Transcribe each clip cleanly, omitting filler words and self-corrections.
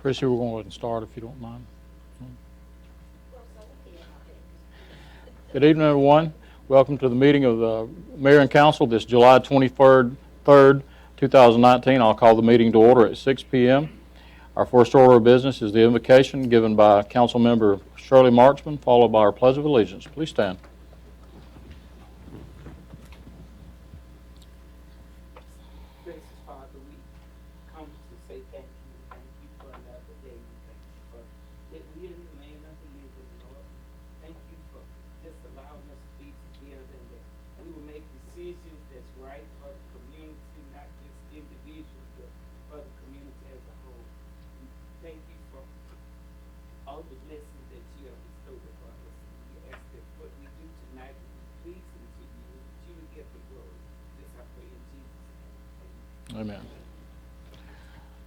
Chrissy, we're going to go ahead and start if you don't mind. Good evening, everyone. Welcome to the meeting of the Mayor and Council this July 23rd, 2019. I'll call the meeting to order at 6 p.m. Our first order of business is the invocation given by Council Member Shirley Marchman, followed by our Pledge of Allegiance. Please stand. Gracious Father, we come to say thank you. Thank you for another day. We thank you for that we are in the land of the living, Lord. Thank you for just allowing us to be together and that we will make decisions that's right for the community, not just individuals, but for the community as a whole. Thank you for all the blessings that you have bestowed upon us. We ask that what we do tonight will be pleasing to you, that you will get the glory. This I pray in Jesus' name. Amen.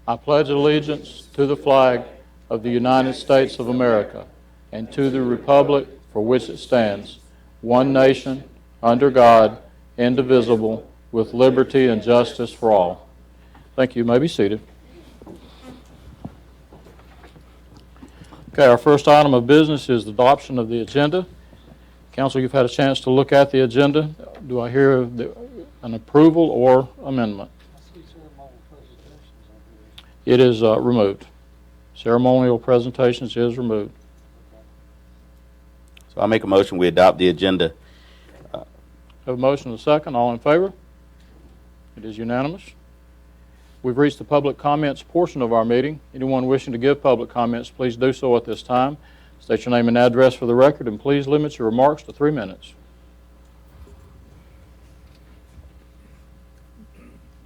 I pledge allegiance to the flag of the United States of America and to the republic for which it stands, one nation, under God, indivisible, with liberty and justice for all. Thank you. You may be seated. Okay, our first item of business is the adoption of the agenda. Council, you've had a chance to look at the agenda. Do I hear an approval or amendment? It is removed. Ceremonial presentations is removed. So I'll make a motion we adopt the agenda. Have a motion and a second. All in favor? It is unanimous. We've reached the public comments portion of our meeting. Anyone wishing to give public comments, please do so at this time. State your name and address for the record, and please limit your remarks to 3 minutes.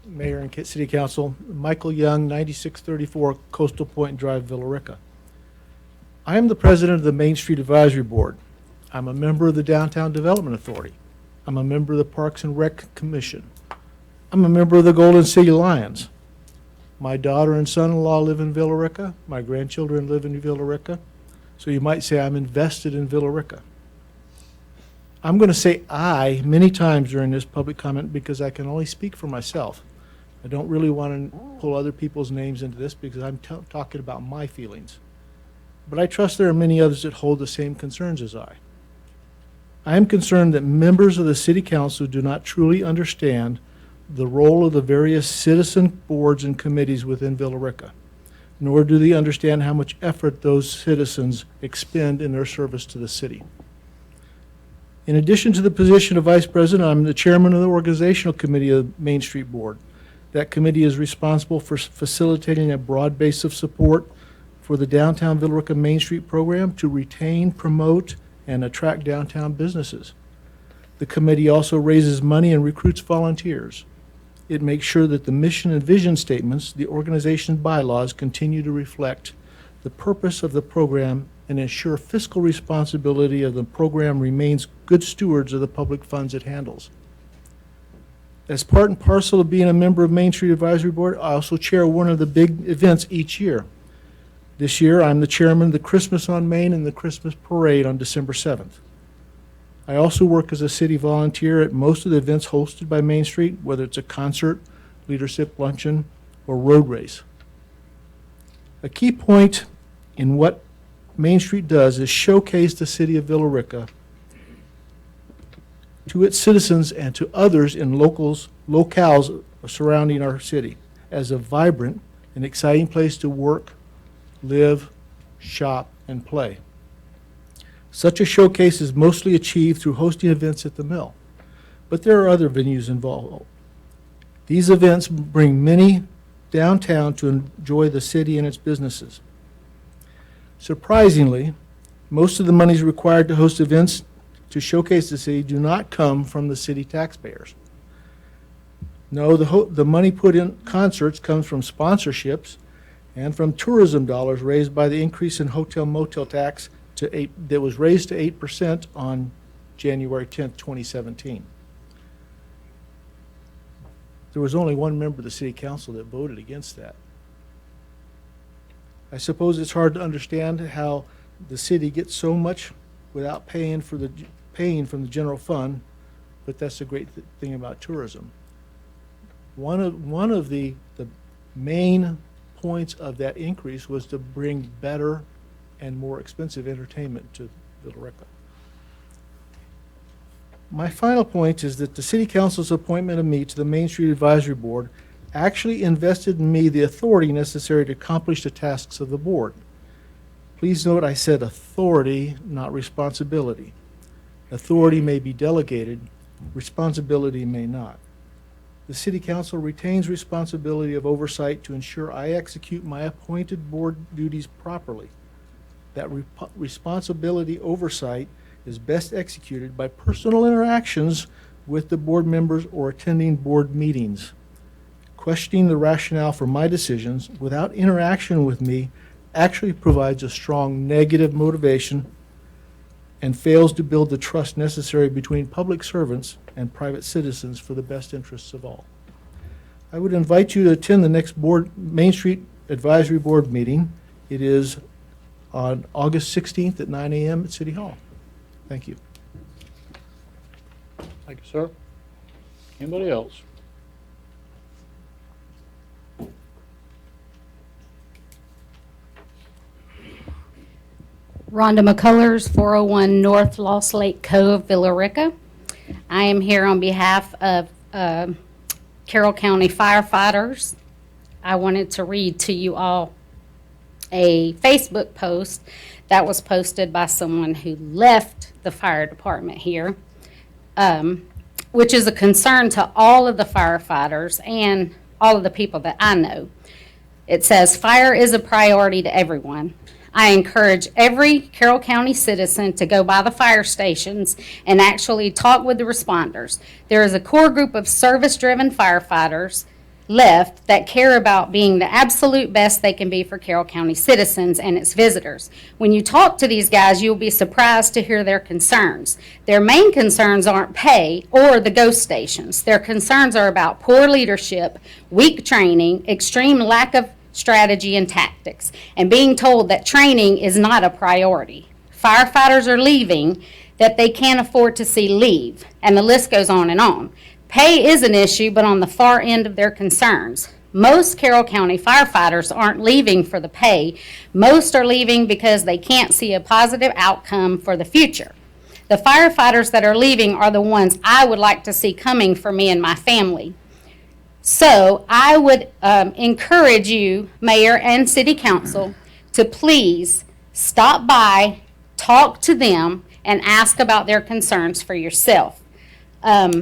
Mayor and City Council, Michael Young, 9634 Coastal Point Drive, Villa Rica. I am the president of the Main Street Advisory Board. I'm a member of the Downtown Development Authority. I'm a member of the Parks and Rec Commission. I'm a member of the Golden City Lions. My daughter and son-in-law live in Villa Rica. My grandchildren live in Villa Rica. So you might say I'm invested in Villa Rica. I'm going to say I many times during this public comment because I can only speak for myself. I don't really want to pull other people's names into this because I'm talking about my feelings. But I trust there are many others that hold the same concerns as I. I am concerned that members of the City Council do not truly understand the role of the various citizen boards and committees within Villa Rica, nor do they understand how much effort those citizens expend in their service to the city. In addition to the position of Vice President, I'm the chairman of the organizational committee of the Main Street Board. That committee is responsible for facilitating a broad base of support for the Downtown Villa Rica Main Street program to retain, promote, and attract downtown businesses. The committee also raises money and recruits volunteers. It makes sure that the mission and vision statements, the organization's bylaws, continue to reflect the purpose of the program and ensure fiscal responsibility of the program remains good stewards of the public funds it handles. As part and parcel of being a member of Main Street Advisory Board, I also chair one of the big events each year. This year, I'm the chairman of the Christmas on Main and the Christmas Parade on December 7th. I also work as a city volunteer at most of the events hosted by Main Street, whether it's a concert, leadership luncheon, or road race. A key point in what Main Street does is showcase the city of Villa Rica to its citizens and to others in locales surrounding our city as a vibrant and exciting place to work, live, shop, and play. Such a showcase is mostly achieved through hosting events at the mill, but there are other venues involved. These events bring many downtown to enjoy the city and its businesses. Surprisingly, most of the monies required to host events to showcase the city do not come from the city taxpayers. No, the money put in concerts comes from sponsorships and from tourism dollars raised by the increase in hotel motel tax that was raised to 8% on January 10th, 2017. There was only one member of the City Council that voted against that. I suppose it's hard to understand how the city gets so much without paying from the general fund, but that's the great thing about tourism. One of the main points of that increase was to bring better and more expensive entertainment to Villa Rica. My final point is that the City Council's appointment of me to the Main Street Advisory Board actually invested in me the authority necessary to accomplish the tasks of the board. Please note I said authority, not responsibility. Authority may be delegated, responsibility may not. The City Council retains responsibility of oversight to ensure I execute my appointed board duties properly. That responsibility oversight is best executed by personal interactions with the board members or attending board meetings. Questioning the rationale for my decisions without interaction with me actually provides a strong negative motivation and fails to build the trust necessary between public servants and private citizens for the best interests of all. I would invite you to attend the next Main Street Advisory Board meeting. It is on August 16th at 9 a.m. at City Hall. Thank you. Thank you, sir. Anybody else? Rhonda McCullers, 401 North Lost Lake Cove, Villa Rica. I am here on behalf of Carroll County firefighters. I wanted to read to you all a Facebook post that was posted by someone who left the fire department here, which is a concern to all of the firefighters and all of the people that I know. It says, "Fire is a priority to everyone. I encourage every Carroll County citizen to go by the fire stations and actually talk with the responders. There is a core group of service-driven firefighters left that care about being the absolute best they can be for Carroll County citizens and its visitors. When you talk to these guys, you'll be surprised to hear their concerns. Their main concerns aren't pay or the ghost stations. Their concerns are about poor leadership, weak training, extreme lack of strategy and tactics, and being told that training is not a priority. Firefighters are leaving that they can't afford to see leave, and the list goes on and on. Pay is an issue, but on the far end of their concerns. Most Carroll County firefighters aren't leaving for the pay. Most are leaving because they can't see a positive outcome for the future. The firefighters that are leaving are the ones I would like to see coming for me and my family. So I would encourage you, Mayor and City Council, to please stop by, talk to them, and ask about their concerns for yourself. I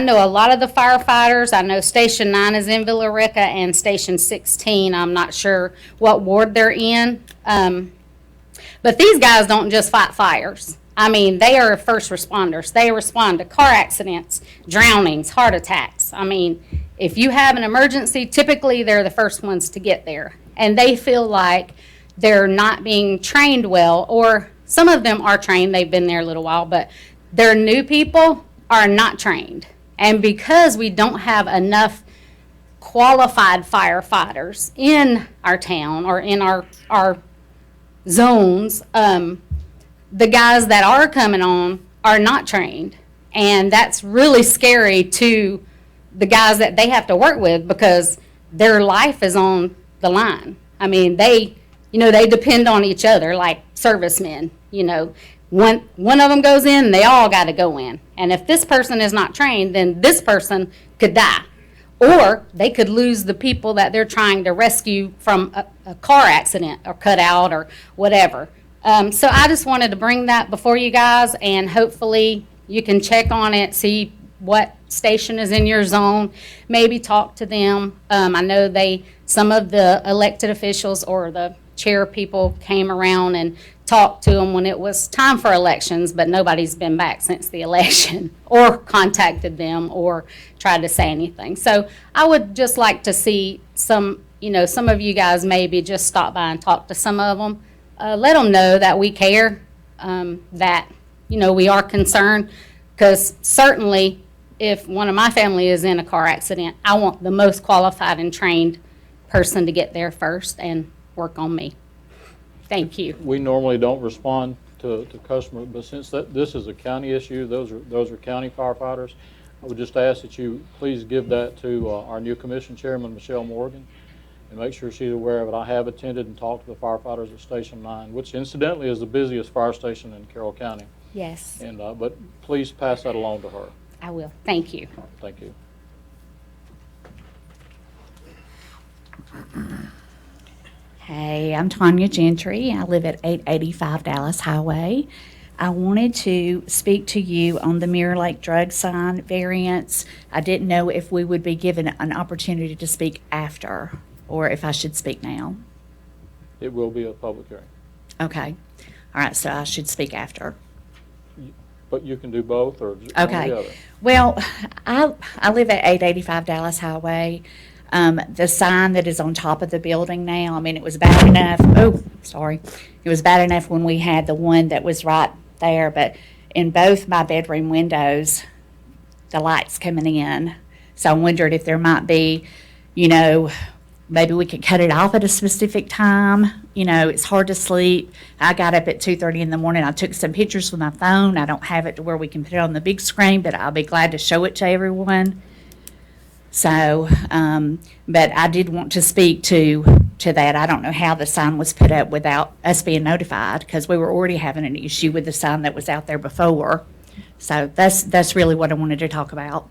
know a lot of the firefighters. I know Station 9 is in Villa Rica and Station 16. I'm not sure what ward they're in. But these guys don't just fight fires. I mean, they are first responders. They respond to car accidents, drownings, heart attacks. I mean, if you have an emergency, typically they're the first ones to get there. And they feel like they're not being trained well, or some of them are trained. They've been there a little while, but their new people are not trained. And because we don't have enough qualified firefighters in our town or in our zones, the guys that are coming on are not trained. And that's really scary to the guys that they have to work with because their life is on the line. I mean, they depend on each other like servicemen. One of them goes in, they all got to go in. And if this person is not trained, then this person could die. Or they could lose the people that they're trying to rescue from a car accident or cut out or whatever. So I just wanted to bring that before you guys, and hopefully you can check on it, see what station is in your zone, maybe talk to them. I know some of the elected officials or the chair people came around and talked to them when it was time for elections, but nobody's been back since the election or contacted them or tried to say anything. So I would just like to see some of you guys maybe just stop by and talk to some of them. Let them know that we care, that, we are concerned, because certainly if one of my family is in a car accident, I want the most qualified and trained person to get there first and work on me. Thank you. We normally don't respond to customers, but since this is a county issue, those are county firefighters, I would just ask that you please give that to our new commission chairman, Michelle Morgan, and make sure she's aware of it. I have attended and talked to the firefighters at Station 9, which incidentally is the busiest fire station in Carroll County. Yes, And, but please pass that along to her. I will. Thank you. Thank you. Hey, I'm Tanya Gentry. I live at 885 Dallas Highway. I wanted to speak to you on the Mirror Lake drug sign variance. I didn't know if we would be given an opportunity to speak after, or if I should speak now. It will be a public hearing, Okay. All right, so I should speak after. but you can do both or just one or the Okay. other. Well, I live at 885 Dallas Highway. The sign that is on top of the building now, I mean, it was bad enough. Oh, sorry. It was bad enough when we had the one that was right there, but in both my bedroom windows, the light's coming in. So I wondered if there might be, maybe we could cut it off at a specific time. It's hard to sleep. I got up at 2:30 in the morning. I took some pictures with my phone. I don't have it to where we can put it on the big screen, but I'll be glad to show it to everyone. So, but I did want to speak to that. I don't know how the sign was put up without us being notified, because we were already having an issue with the sign that was out there before. So that's really what I wanted to talk about.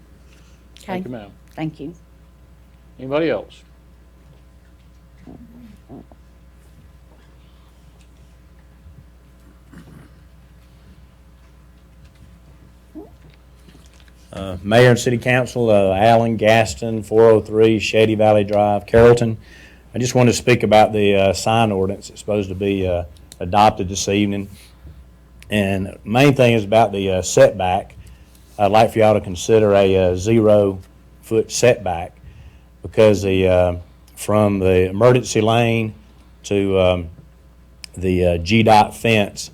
Okay. Thank you, ma'am. Thank you. Anybody else? Mayor and City Council, Allen, Gaston, 403 Shady Valley Drive, Carrollton. I just wanted to speak about the sign ordinance that's supposed to be adopted this evening. And the main thing is about the setback. I'd like for y'all to consider a 0-foot setback, because from the emergency lane to the GDOT fence,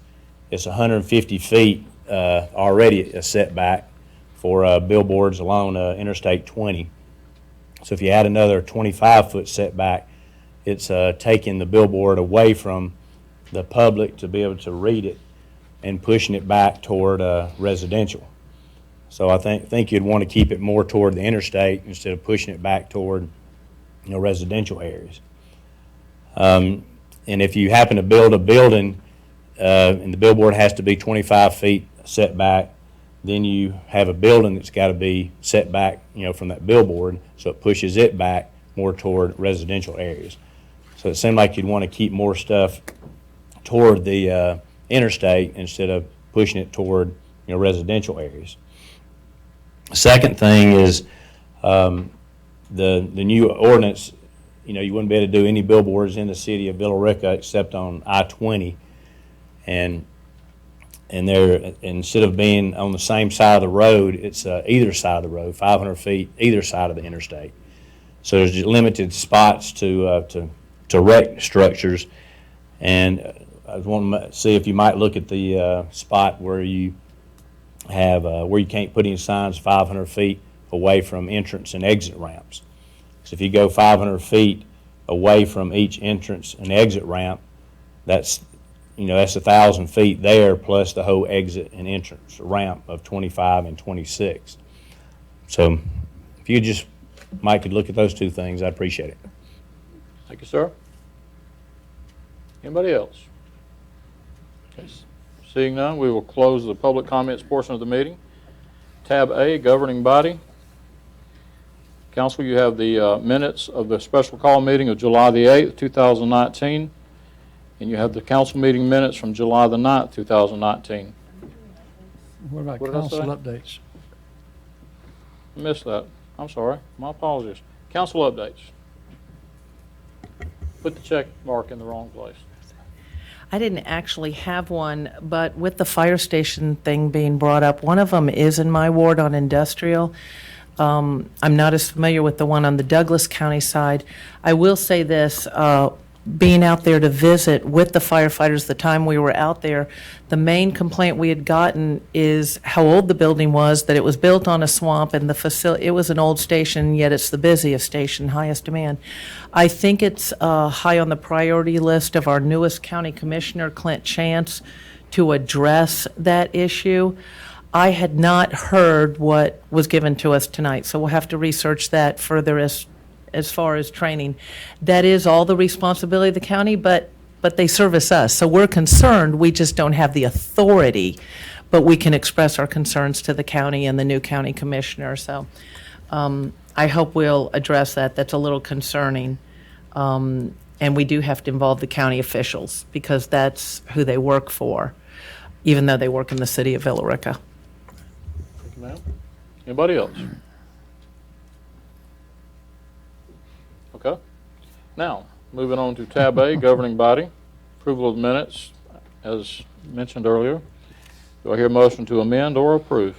it's 150 feet already a setback for billboards along Interstate 20. So if you add another 25-foot setback, it's taking the billboard away from the public to be able to read it and pushing it back toward residential. So I think you'd want to keep it more toward the interstate instead of pushing it back toward residential areas. And if you happen to build a building and the billboard has to be 25 feet setback, then you have a building that's got to be set back, from that billboard, so it pushes it back more toward residential areas. So it seemed like you'd want to keep more stuff toward the interstate instead of pushing it toward, residential areas. Second thing is the new ordinance. You wouldn't be able to do any billboards in the city of Villa Rica except on I-20, and they're, instead of being on the same side of the road, it's either side of the road, 500 feet either side of the interstate. So there's just limited spots to erect structures, and I was wanting to see if you might look at the spot where you have where you can't put any signs 500 feet away from entrance and exit ramps. So if you go 500 feet away from each entrance and exit ramp, that's 1,000 feet there, plus the whole exit and entrance ramp of 25 and 26. So if you just, Mike, could look at those two things, I'd appreciate it. Thank you, sir. Anybody else? Okay. Seeing none, we will close the public comments portion of the meeting. Tab A, governing body. Council, you have the minutes of the special call meeting of July the 8th, 2019. And you have the council meeting minutes from July the 9th, 2019. What about What did I council say? updates? I missed that. I'm sorry. My apologies. Council updates. Put the check mark in the wrong place. I didn't actually have one, but with the fire station thing being brought up, one of them is in my ward on Industrial. I'm not as familiar with the one on the Douglas County side. I will say this, being out there to visit with the firefighters the time we were out there, the main complaint we had gotten is how old the building was, that it was built on a swamp, and the facility, it was an old station, yet it's the busiest station, highest demand. I think it's high on the priority list of our newest county commissioner, Clint Chance, to address that issue. I had not heard what was given to us tonight, so we'll have to research that further as as far as training. That is all the responsibility of the county, but they service us. So we're concerned, we just don't have the authority, but we can express our concerns to the county and the new county commissioner. So I hope we'll address that. That's a little concerning. And we do have to involve the county officials because that's who they work for, even though they work in the city of Villa Rica. Thank you, ma'am. Anybody else? Okay. Now, moving on to tab A, governing body, approval of minutes, as mentioned earlier. Do I hear a motion to amend or approve?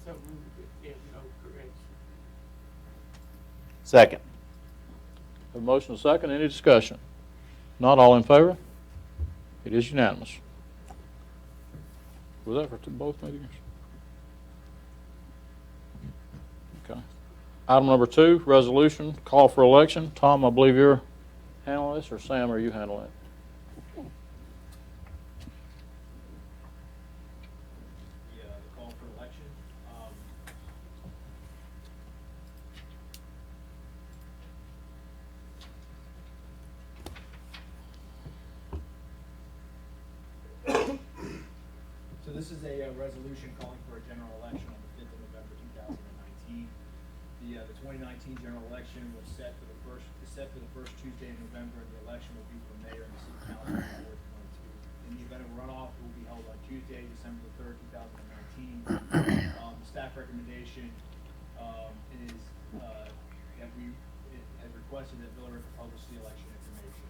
So moved if there's no correction. Second. Have a motion and a second. Any discussion? Not all in favor? It is unanimous. Was that for both meetings? Okay. Item number 2, resolution, call for election. Tom, I believe you're handling this, or Sam, are you handling it? The call for election. So this is a resolution calling for a general election on the 5th of November 2019. The 2019 general election was set for the first Tuesday in November, and the election will be for mayor and the city council on Ward 22. In the event of a runoff, it will be held on Tuesday, December the 3rd, 2019. The staff recommendation is that it has requested that Villa Rica publish the election information.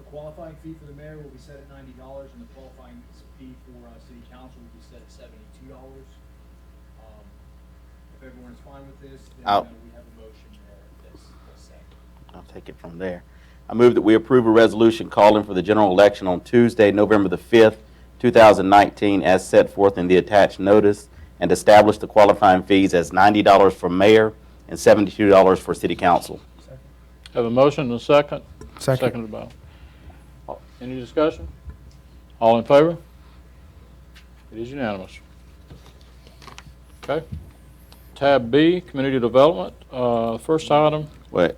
The qualifying fee for the mayor will be set at $90, and the qualifying fee for city council will be set at $72. If everyone's fine with this, then we have a motion that's set. I'll take it from there. I move that we approve a resolution calling for the general election on Tuesday, November the 5th, 2019, as set forth in the attached notice, and establish the qualifying fees as $90 for mayor and $72 for city council. Have a motion and a second. Second. Seconded by. Any discussion? All in favor? It is unanimous. Okay. Tab B, community development. First item. Wait,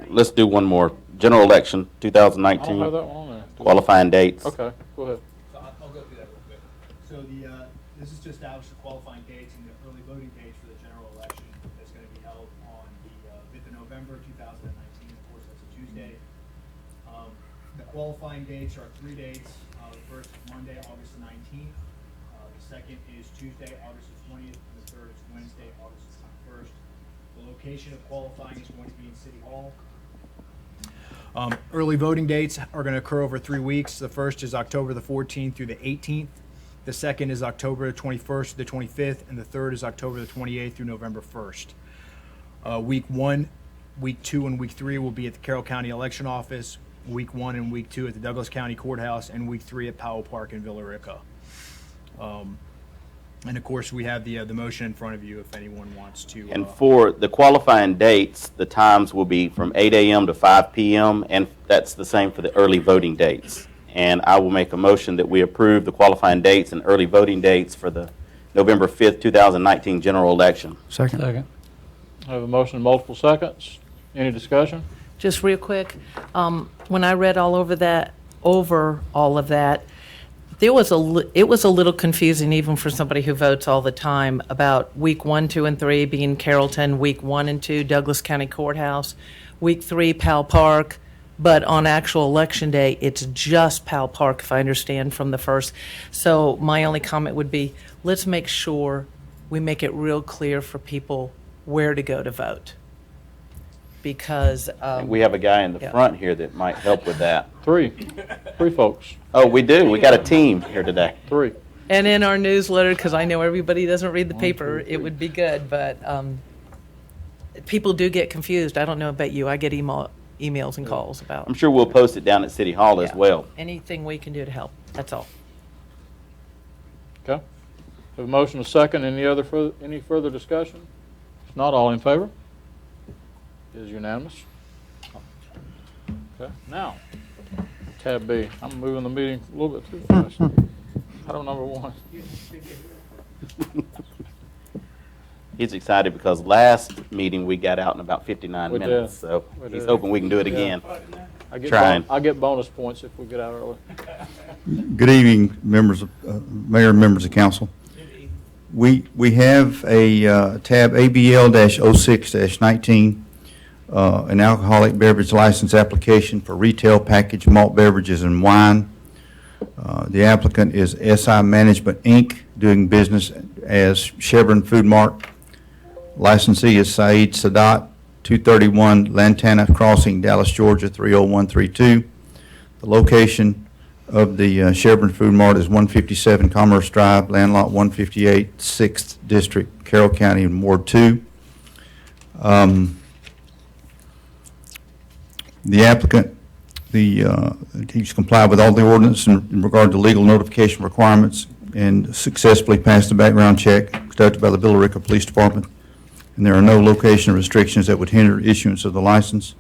let's do one more. General election, I don't have 2019, that one on there. qualifying dates. Okay, go ahead. So I'll go through that real quick. So this is to establish the qualifying dates and the early voting dates for the general election that's going to be held on the 5th of November 2019. Of course, that's a Tuesday. The qualifying dates are 3 dates. The first is Monday, August the 19th. The second is Tuesday, August the 20th. And the third is Wednesday, August the 21st. The location of qualifying is going to be in City Hall. Early voting dates are going to occur over 3 weeks. The first is October the 14th through the 18th. The second is October the 21st to the 25th, and the third is October the 28th through November 1st. Week 1, Week 2, and Week 3 will be at the Carroll County Election Office. Week 1 and Week 2 at the Douglas County Courthouse, and Week 3 at Powell Park in Villa Rica. And of course, we have the motion in front of you if anyone wants to. And for the qualifying dates, the times will be from 8 a.m. to 5 p.m., and that's the same for the early voting dates. And I will make a motion that we approve the qualifying dates and early voting dates for the November 5th, 2019 general election. Second. I have a motion in multiple seconds. Any discussion? Just real quick, when I read all of that, it was a little confusing even for somebody who votes all the time about week 1, 2, and 3 being Carrollton, week 1 and 2 Douglas County Courthouse, week 3 Powell Park, but on actual election day it's just Powell Park, if I understand from the first. So my only comment would be, let's make sure we make it real clear for people where to go to vote, because We have a guy in the Yeah. front here that might help with that. Three folks. Oh, we do. We got a team here today. 3. and in our newsletter, because I know everybody doesn't read the paper, it would be good, but people do get confused. I don't know about you. I get emails and calls about I'm sure we'll post it down at City Hall as Yeah. well. anything we can do to help. That's all. Okay. Have a motion, a second. Any further discussion? If not, all in favor? It is unanimous. Okay. Now, tab B. I'm moving the meeting a little bit too fast. Item number 1. He's excited because last meeting we got out in about 59 We did. minutes, so We he's did. hoping we can do it Yeah. again. I Trying. I get bonus points if we get out early. Good evening, members of, Mayor and members of council. We have a tab ABL-06-19, an alcoholic beverage license application for retail packaged malt beverages and wine. The applicant is SI Management, Inc., doing business as Chevron Food Mart. Licensee is Saeed Sadat, 231 Lantana Crossing, Dallas, Georgia, 30132. The location of the Chevron Food Mart is 157 Commerce Drive, Land Lot 158, 6th District, Carroll County, in Ward 2. The applicant, he's complied with all the ordinance in regard to legal notification requirements and successfully passed the background check conducted by the Billerica Police Department. And there are no location restrictions that would hinder issuance of the license.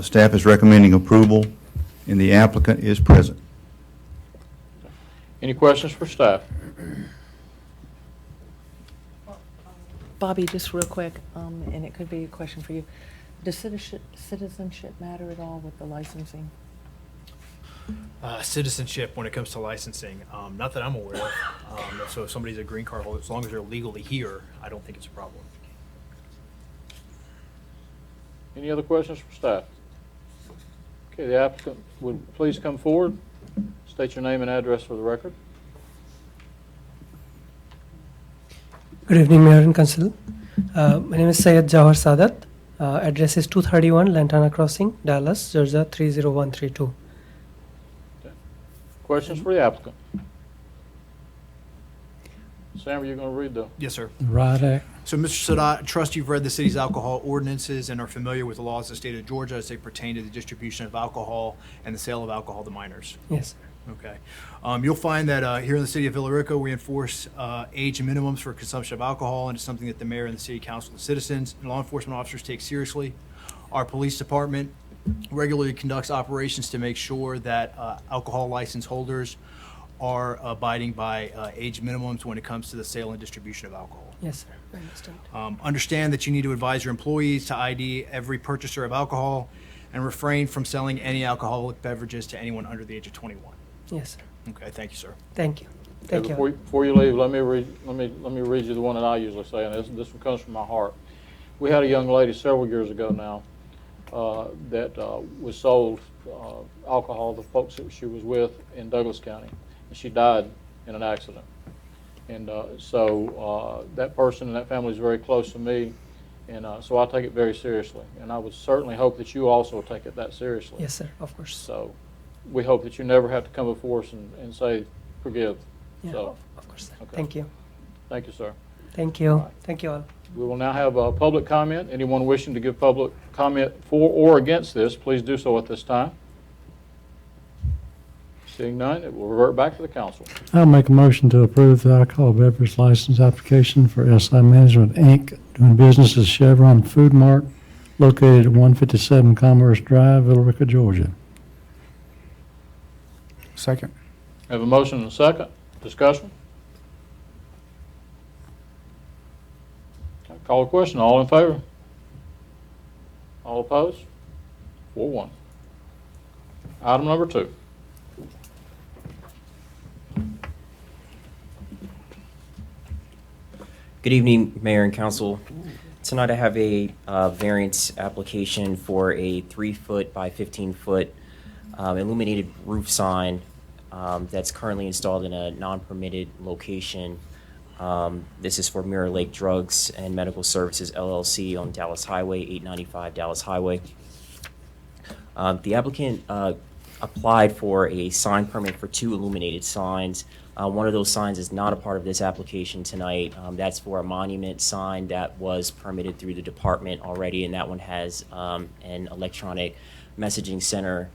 Staff is recommending approval, and the applicant is present. Any questions for staff? Bobby, just real quick, and it could be a question for you. Does citizenship matter at all with the licensing? Citizenship when it comes to licensing, not that I'm aware of. So if somebody's a green card holder, as long as they're legally here, I don't think it's a problem. Any other questions for staff? Okay, the applicant would please come forward, state your name and address for the record. Good evening, Mayor and Council. My name is Syed Jawhar Sadat. Address is 231 Lantana Crossing, Dallas, Georgia 30132. Questions for the applicant? Sam, are you going to read the Yes, sir. Right Act. So, Mr. Sadat, I trust you've read the city's alcohol ordinances and are familiar with the laws of the state of Georgia as they pertain to the distribution of alcohol and the sale of alcohol to minors. Yes. Okay. You'll find that here in the city of Villa we enforce age minimums for consumption of alcohol, and it's something that the mayor and the city council and citizens and law enforcement officers take seriously. Our police department regularly conducts operations to make sure that alcohol license holders are abiding by age minimums when it comes to the sale and distribution of alcohol. Yes, sir. I understand. Understand that you need to advise your employees to ID every purchaser of alcohol and refrain from selling any alcoholic beverages to anyone under the age of 21. Yes, sir. Okay, thank you, sir. Thank you. Thank you. Before you leave, let me read you the one that I usually say, and this one comes from my heart. We had a young lady several years ago now that was sold alcohol to folks that she was with in Douglas County, and she died in an accident. And so that person and that family is very close to me, and so I take it very seriously. And I would certainly hope that you also take it that seriously. Yes, sir. Of course. So we hope that you never have to come before us and say, forgive. Yeah, So, of course, sir. okay. Thank you. thank you, sir. Thank you. right. Thank you all. We will now have a public comment. Anyone wishing to give public comment for or against this, please do so at this time. Seeing none, it will revert back to the council. I'll make a motion to approve the alcohol beverage license application for SI Management, Inc., doing business as Chevron Food Mart, located at 157 Commerce Drive, Villa Rica, Georgia. Second. I have a motion and a second. Discussion? Call the question. All in favor? All opposed? 4-1. Item number 2. Good evening, Mayor and Council. Tonight I have a variance application for a 3-foot by 15-foot illuminated roof sign that's currently installed in a non-permitted location. This is for Mirror Lake Drugs and Medical Services LLC on Dallas Highway, 895 Dallas Highway. The applicant applied for a sign permit for 2 illuminated signs. One of those signs is not a part of this application tonight. That's for a monument sign that was permitted through the department already, and that one has an electronic messaging center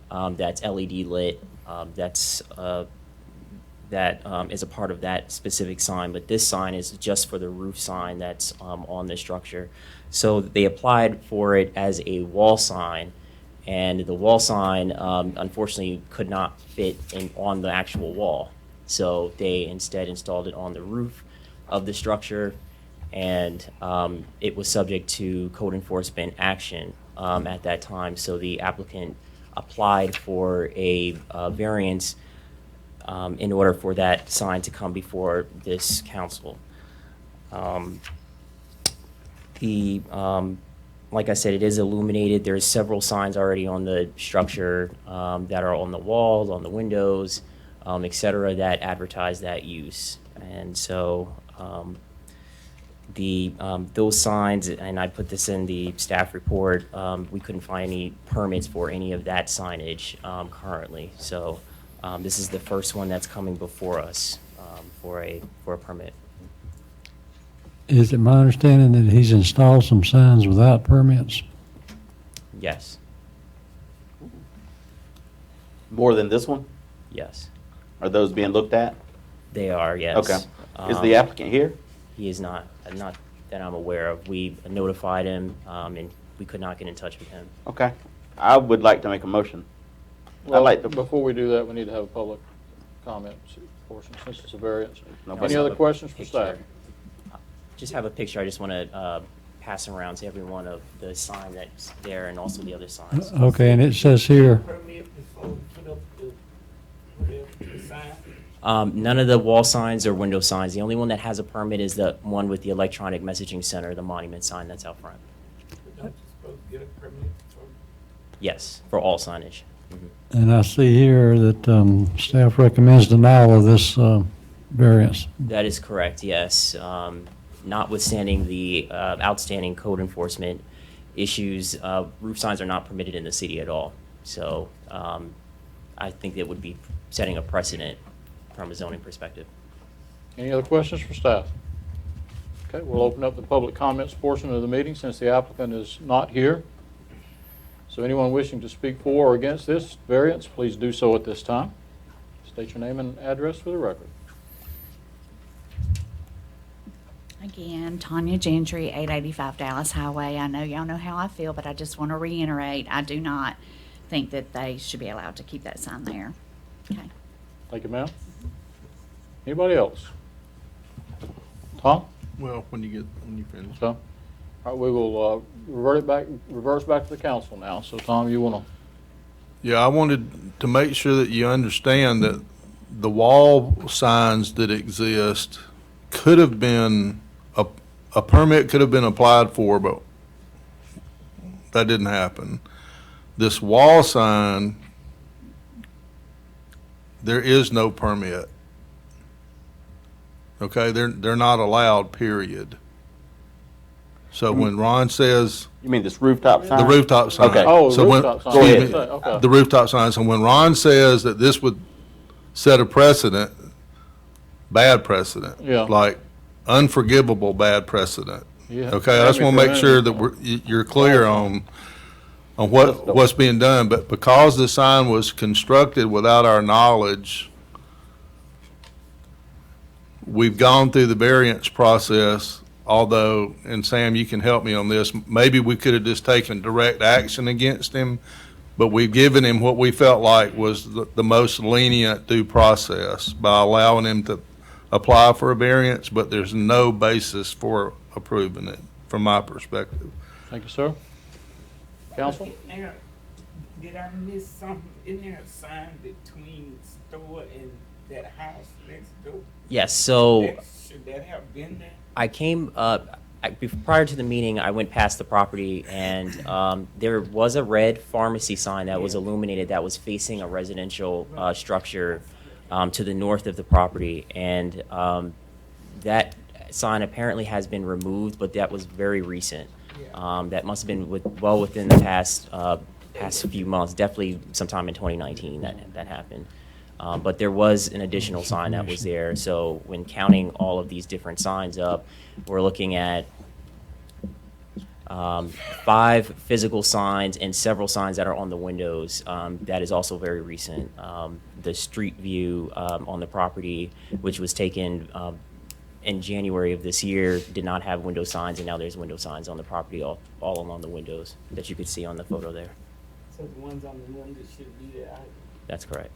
that's LED lit. That is a part of that specific sign, but this sign is just for the roof sign that's on the structure. So they applied for it as a wall sign, and the wall sign unfortunately could not fit on the actual wall. So they instead installed it on the roof of the structure, and it was subject to code enforcement action at that time. So the applicant applied for a variance in order for that sign to come before this council. Like I said, it is illuminated. There's several signs already on the structure that are on the walls, on the windows, et cetera, that advertise that use. And so those signs, and I put this in the staff report, we couldn't find any permits for any of that signage currently. So this is the first one that's coming before us for a permit. Is it my understanding that he's installed some signs without permits? Yes, More than this one? yes, Are those being looked at? they are, yes. Okay. Is the applicant here? He is not that I'm aware of. We notified him, and we could not get in touch with him. Okay. I would like to make a motion. Well, like to- before we do that, we need to have a public comment portion, since it's a variance. Nobody- Any other questions for staff? Just have a picture. I just want to pass around to everyone of the sign that's there and also the other signs. Okay, and it says here, Permit before we put up the sign? None of the wall signs or window signs. The only one that has a permit is the one with the electronic messaging center, the monument sign that's out front. Don't you supposed to get a permit for? Yes, for all signage. and I see here that staff recommends denial of this variance. That is correct, yes. Notwithstanding the outstanding code enforcement issues, roof signs are not permitted in the city at all. So I think that would be setting a precedent from a zoning perspective. Any other questions for staff? Okay, we'll open up the public comments portion of the meeting since the applicant is not here. So anyone wishing to speak for or against this variance, please do so at this time. State your name and address for the record. Again, Tanya Gentry, 885 Dallas Highway. I know y'all know how I feel, but I just want to reiterate, I do not think that they should be allowed to keep that sign there. Okay. Thank you, ma'am. Anybody else? Tom? Well, when you finish. So, all right, we will reverse back to the council now. So, Tom, you want to? Yeah, I wanted to make sure that you understand that the wall signs that exist could have been, a permit could have been applied for, but that didn't happen. This wall sign, there is no permit. Okay, they're not allowed, period. So when Ron says, You mean this rooftop sign? the rooftop sign. Okay. Oh, So when- rooftop sign. go ahead. Okay. The rooftop sign. So when Ron says that this would set a precedent, bad precedent. Yeah. Like unforgivable bad precedent. Yeah. Okay, I just want to make sure that you're clear on what's being done. But because the sign was constructed without our knowledge, we've gone through the variance process, although, and Sam, you can help me on this, maybe we could have just taken direct action against him, but we've given him what we felt like was the most lenient due process by allowing him to apply for a variance, but there's no basis for approving it, from my perspective. Thank you, sir. Council? Now, did I miss something? Isn't there a sign between the store and that house next door? Yes, so Should that have been there? I came prior to the meeting. I went past the property, and there was a red pharmacy sign that was illuminated that was facing a residential structure to the north of the property, and that sign apparently has been removed, but that was very recent. That must have been well within the past few months, definitely sometime in 2019 that happened. But there was an additional sign that was there. So when counting all of these different signs up, we're looking at 5 physical signs and several signs that are on the windows. That is also very recent. The street view on the property, which was taken in January of this year, did not have window signs, and now there's window signs on the property all along the windows that you could see on the photo there. So the ones on the window should be there. That's correct.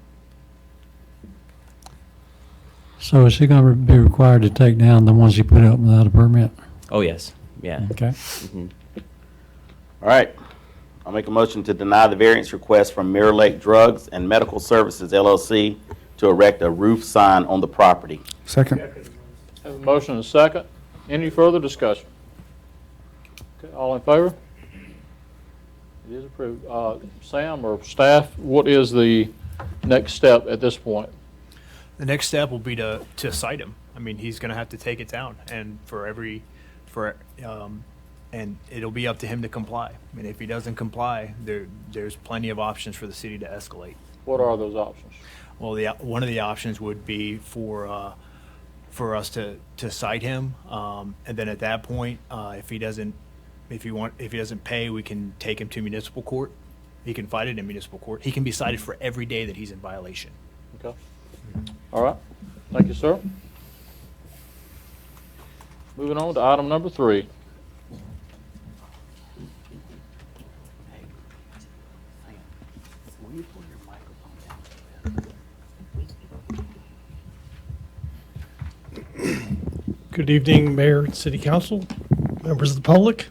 So is he going to be required to take down the ones he put up without a permit? Oh, yes, yeah. Okay. Mhm. All right. I'll make a motion to deny the variance request from Mirror Lake Drugs and Medical Services LLC to erect a roof sign on the property. Second. Have a motion and a second. Any further discussion? Okay, all in favor? It is approved. Sam or staff, what is the next step at this point? The next step will be to cite him. I mean, he's going to have to take it down, and and it'll be up to him to comply. I mean, if he doesn't comply, there's plenty of options for the city to escalate. What are those options? Well, one of the options would be for us to cite him, and then at that point, if he doesn't pay, we can take him to municipal court. He can fight it in municipal court. He can be cited for every day that he's in violation. Okay. All right. Thank you, sir. Moving on to item number 3. Will you pull your microphone down? Good evening, Mayor and City Council, members of the public.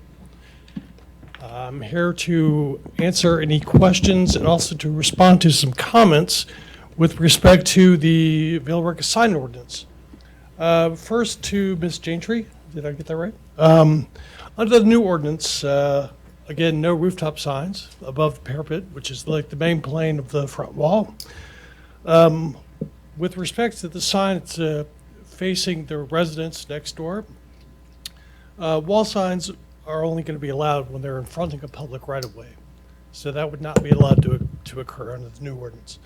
I'm here to answer any questions and also to respond to some comments with respect to the Villa Rica sign ordinance. First to Ms. Janetree, did I get that right? Under the new ordinance, again, no rooftop signs above the parapet, which is like the main plane of the front wall. With respect to the sign, it's facing the residence next door. Wall signs are only going to be allowed when they're in fronting a public right-of-way. So that would not be allowed to occur under the new ordinance.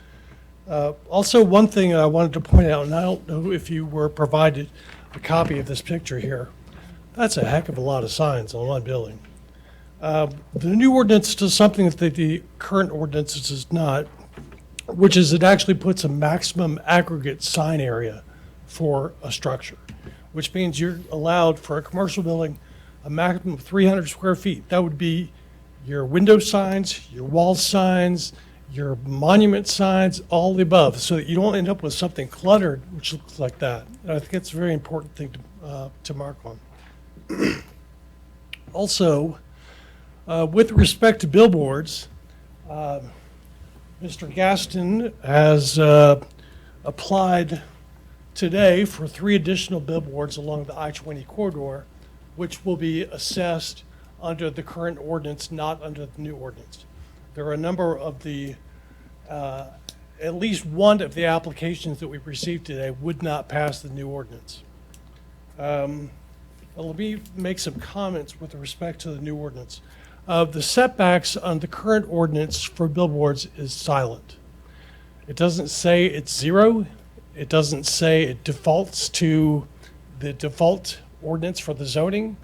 Also, one thing I wanted to point out, and I don't know if you were provided a copy of this picture here. That's a heck of a lot of signs on one building. The new ordinance does something that the current ordinance does not, which is it actually puts a maximum aggregate sign area for a structure, which means you're allowed for a commercial building a maximum of 300 square feet. That would be your window signs, your wall signs, your monument signs, all the above, so that you don't end up with something cluttered which looks like that. And I think it's a very important thing to mark on. Also, with respect to billboards, Mr. Gaston has applied today for 3 additional billboards along the I-20 corridor, which will be assessed under the current ordinance, not under the new ordinance. There are a number of the, at least one of the applications that we received today would not pass the new ordinance. Let me make some comments with respect to the new ordinance. The setbacks on the current ordinance for billboards is silent. It doesn't say it's 0. It doesn't say it defaults to the default ordinance for the zoning.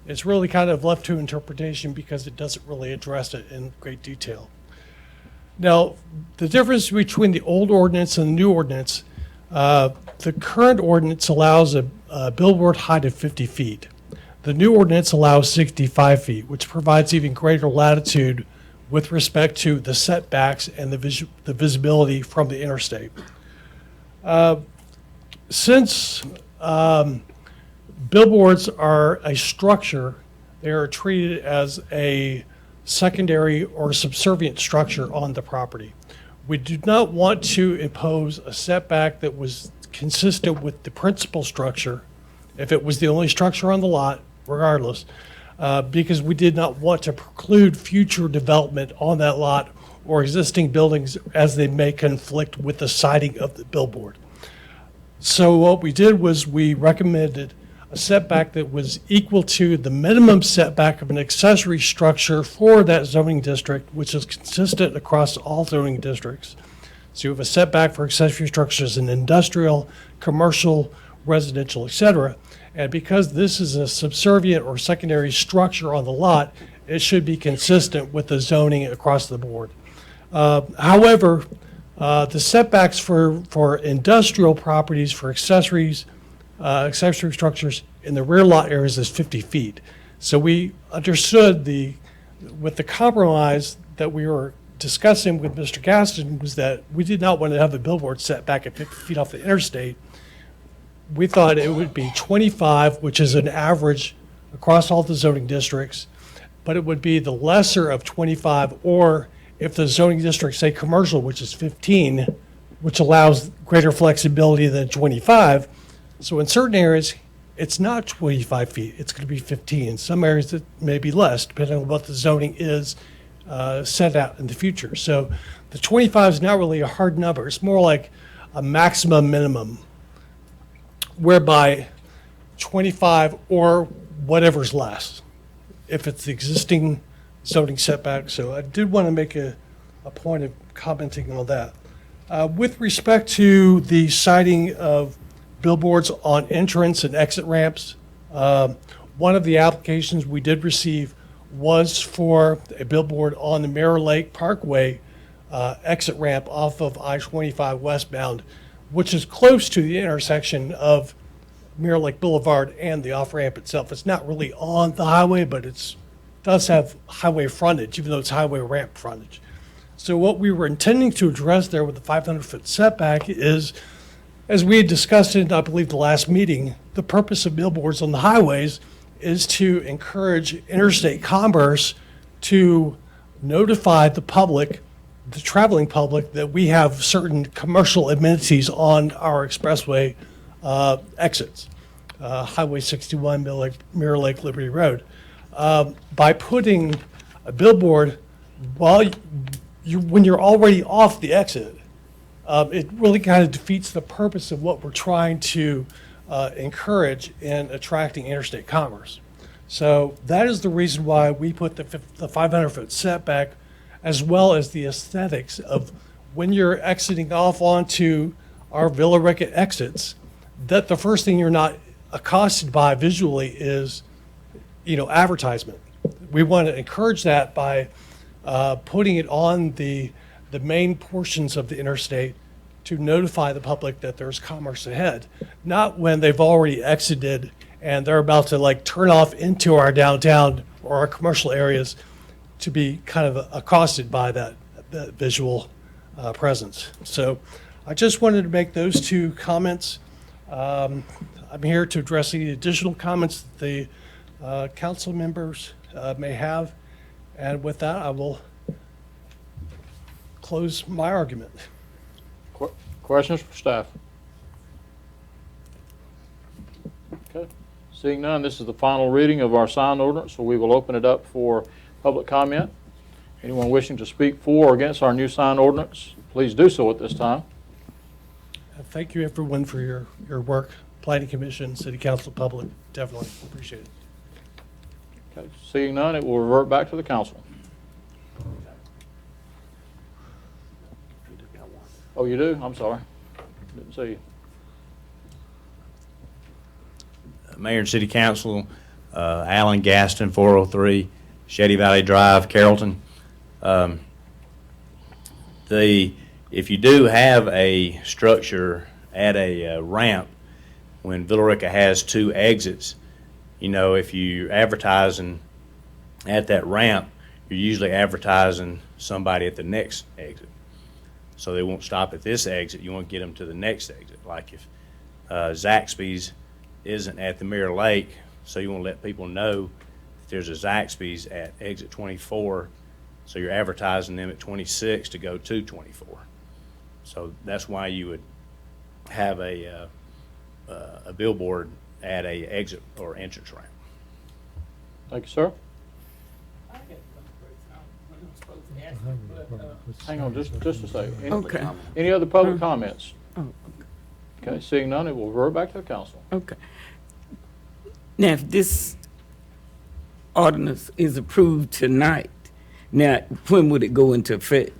It's really kind of left to interpretation because it doesn't really address it in great detail. Now, the difference between the old ordinance and the new ordinance, the current ordinance allows a billboard height of 50 feet. The new ordinance allows 65 feet, which provides even greater latitude with respect to the setbacks and the visibility from the interstate. Since billboards are a structure, they are treated as a secondary or subservient structure on the property. We do not want to impose a setback that was consistent with the principal structure, if it was the only structure on the lot, regardless, because we did not want to preclude future development on that lot or existing buildings as they may conflict with the siting of the billboard. So what we did was we recommended a setback that was equal to the minimum setback of an accessory structure for that zoning district, which is consistent across all zoning districts. So you have a setback for accessory structures in industrial, commercial, residential, etc. And because this is a subservient or secondary structure on the lot, it should be consistent with the zoning across the board. However, the setbacks for industrial properties, for accessory structures in the rear lot areas is 50 feet. So we understood with the compromise that we were discussing with Mr. Gaston was that we did not want to have the billboard set back at 50 feet off the interstate. We thought it would be 25, which is an average across all the zoning districts, but it would be the lesser of 25, or if the zoning district, say commercial, which is 15, which allows greater flexibility than 25. So in certain areas, it's not 25 feet, it's going to be 15. Some areas it may be less, depending on what the zoning is set out in the future. So the 25 is not really a hard number. It's more like a maximum minimum, whereby 25 or whatever's less, if it's the existing zoning setback. So I did want to make a point of commenting on that. With respect to the siting of billboards on entrance and exit ramps, one of the applications we did receive was for a billboard on the Mirror Lake Parkway exit ramp off of I-25 westbound, which is close to the intersection of Mirror Lake Boulevard and the off-ramp itself. It's not really on the highway, but it does have highway frontage, even though it's highway ramp frontage. So what we were intending to address there with the 500-foot setback is, as we had discussed in, I believe, the last meeting, the purpose of billboards on the highways is to encourage interstate commerce, to notify the public, the traveling public, that we have certain commercial amenities on our expressway exits, Highway 61, Mirror Lake, Liberty Road. By putting a billboard when you're already off the exit, it really kind of defeats the purpose of what we're trying to encourage in attracting interstate commerce. So that is the reason why we put the 500-foot setback, as well as the aesthetics of when you're exiting off onto our Villa Rica exits, that the first thing you're not accosted by visually is, advertisement. We want to encourage that by putting it on the main portions of the interstate to notify the public that there's commerce ahead, not when they've already exited and they're about to turn off into our downtown or our commercial areas to be kind of accosted by that visual presence. So I just wanted to make those two comments. I'm here to address any additional comments that the council members may have. And with that, I will close my argument. Questions for staff? Okay. Seeing none, this is the final reading of our sign ordinance, so we will open it up for public comment. Anyone wishing to speak for or against our new sign ordinance, please do so at this time. Thank you, everyone, for your work. Planning Commission, City Council, public, definitely appreciate it. Okay. Seeing none, it will revert back to the council. Oh, you do? I'm sorry. Didn't see you. Mayor and City Council, Alan Gaston, 403 Shady Valley Drive, Carrollton. If you do have a structure at a ramp, when Villa Rica has two exits, if you're advertising at that ramp, you're usually advertising somebody at the next exit. So they won't stop at this exit. You want to get them to the next exit. Like if Zaxby's isn't at the Mirror Lake, so you want to let people know that there's a Zaxby's at exit 24, so you're advertising them at 26 to go to 24. So that's why you would have a billboard at a exit or entrance ramp. Thank you, sir. I had one question. I wasn't supposed to ask you, but, Hang on just a second. Okay. Any other public comments? Okay, seeing none, it will revert back to the council. Okay. Now, if this ordinance is approved tonight, now, when would it go into effect?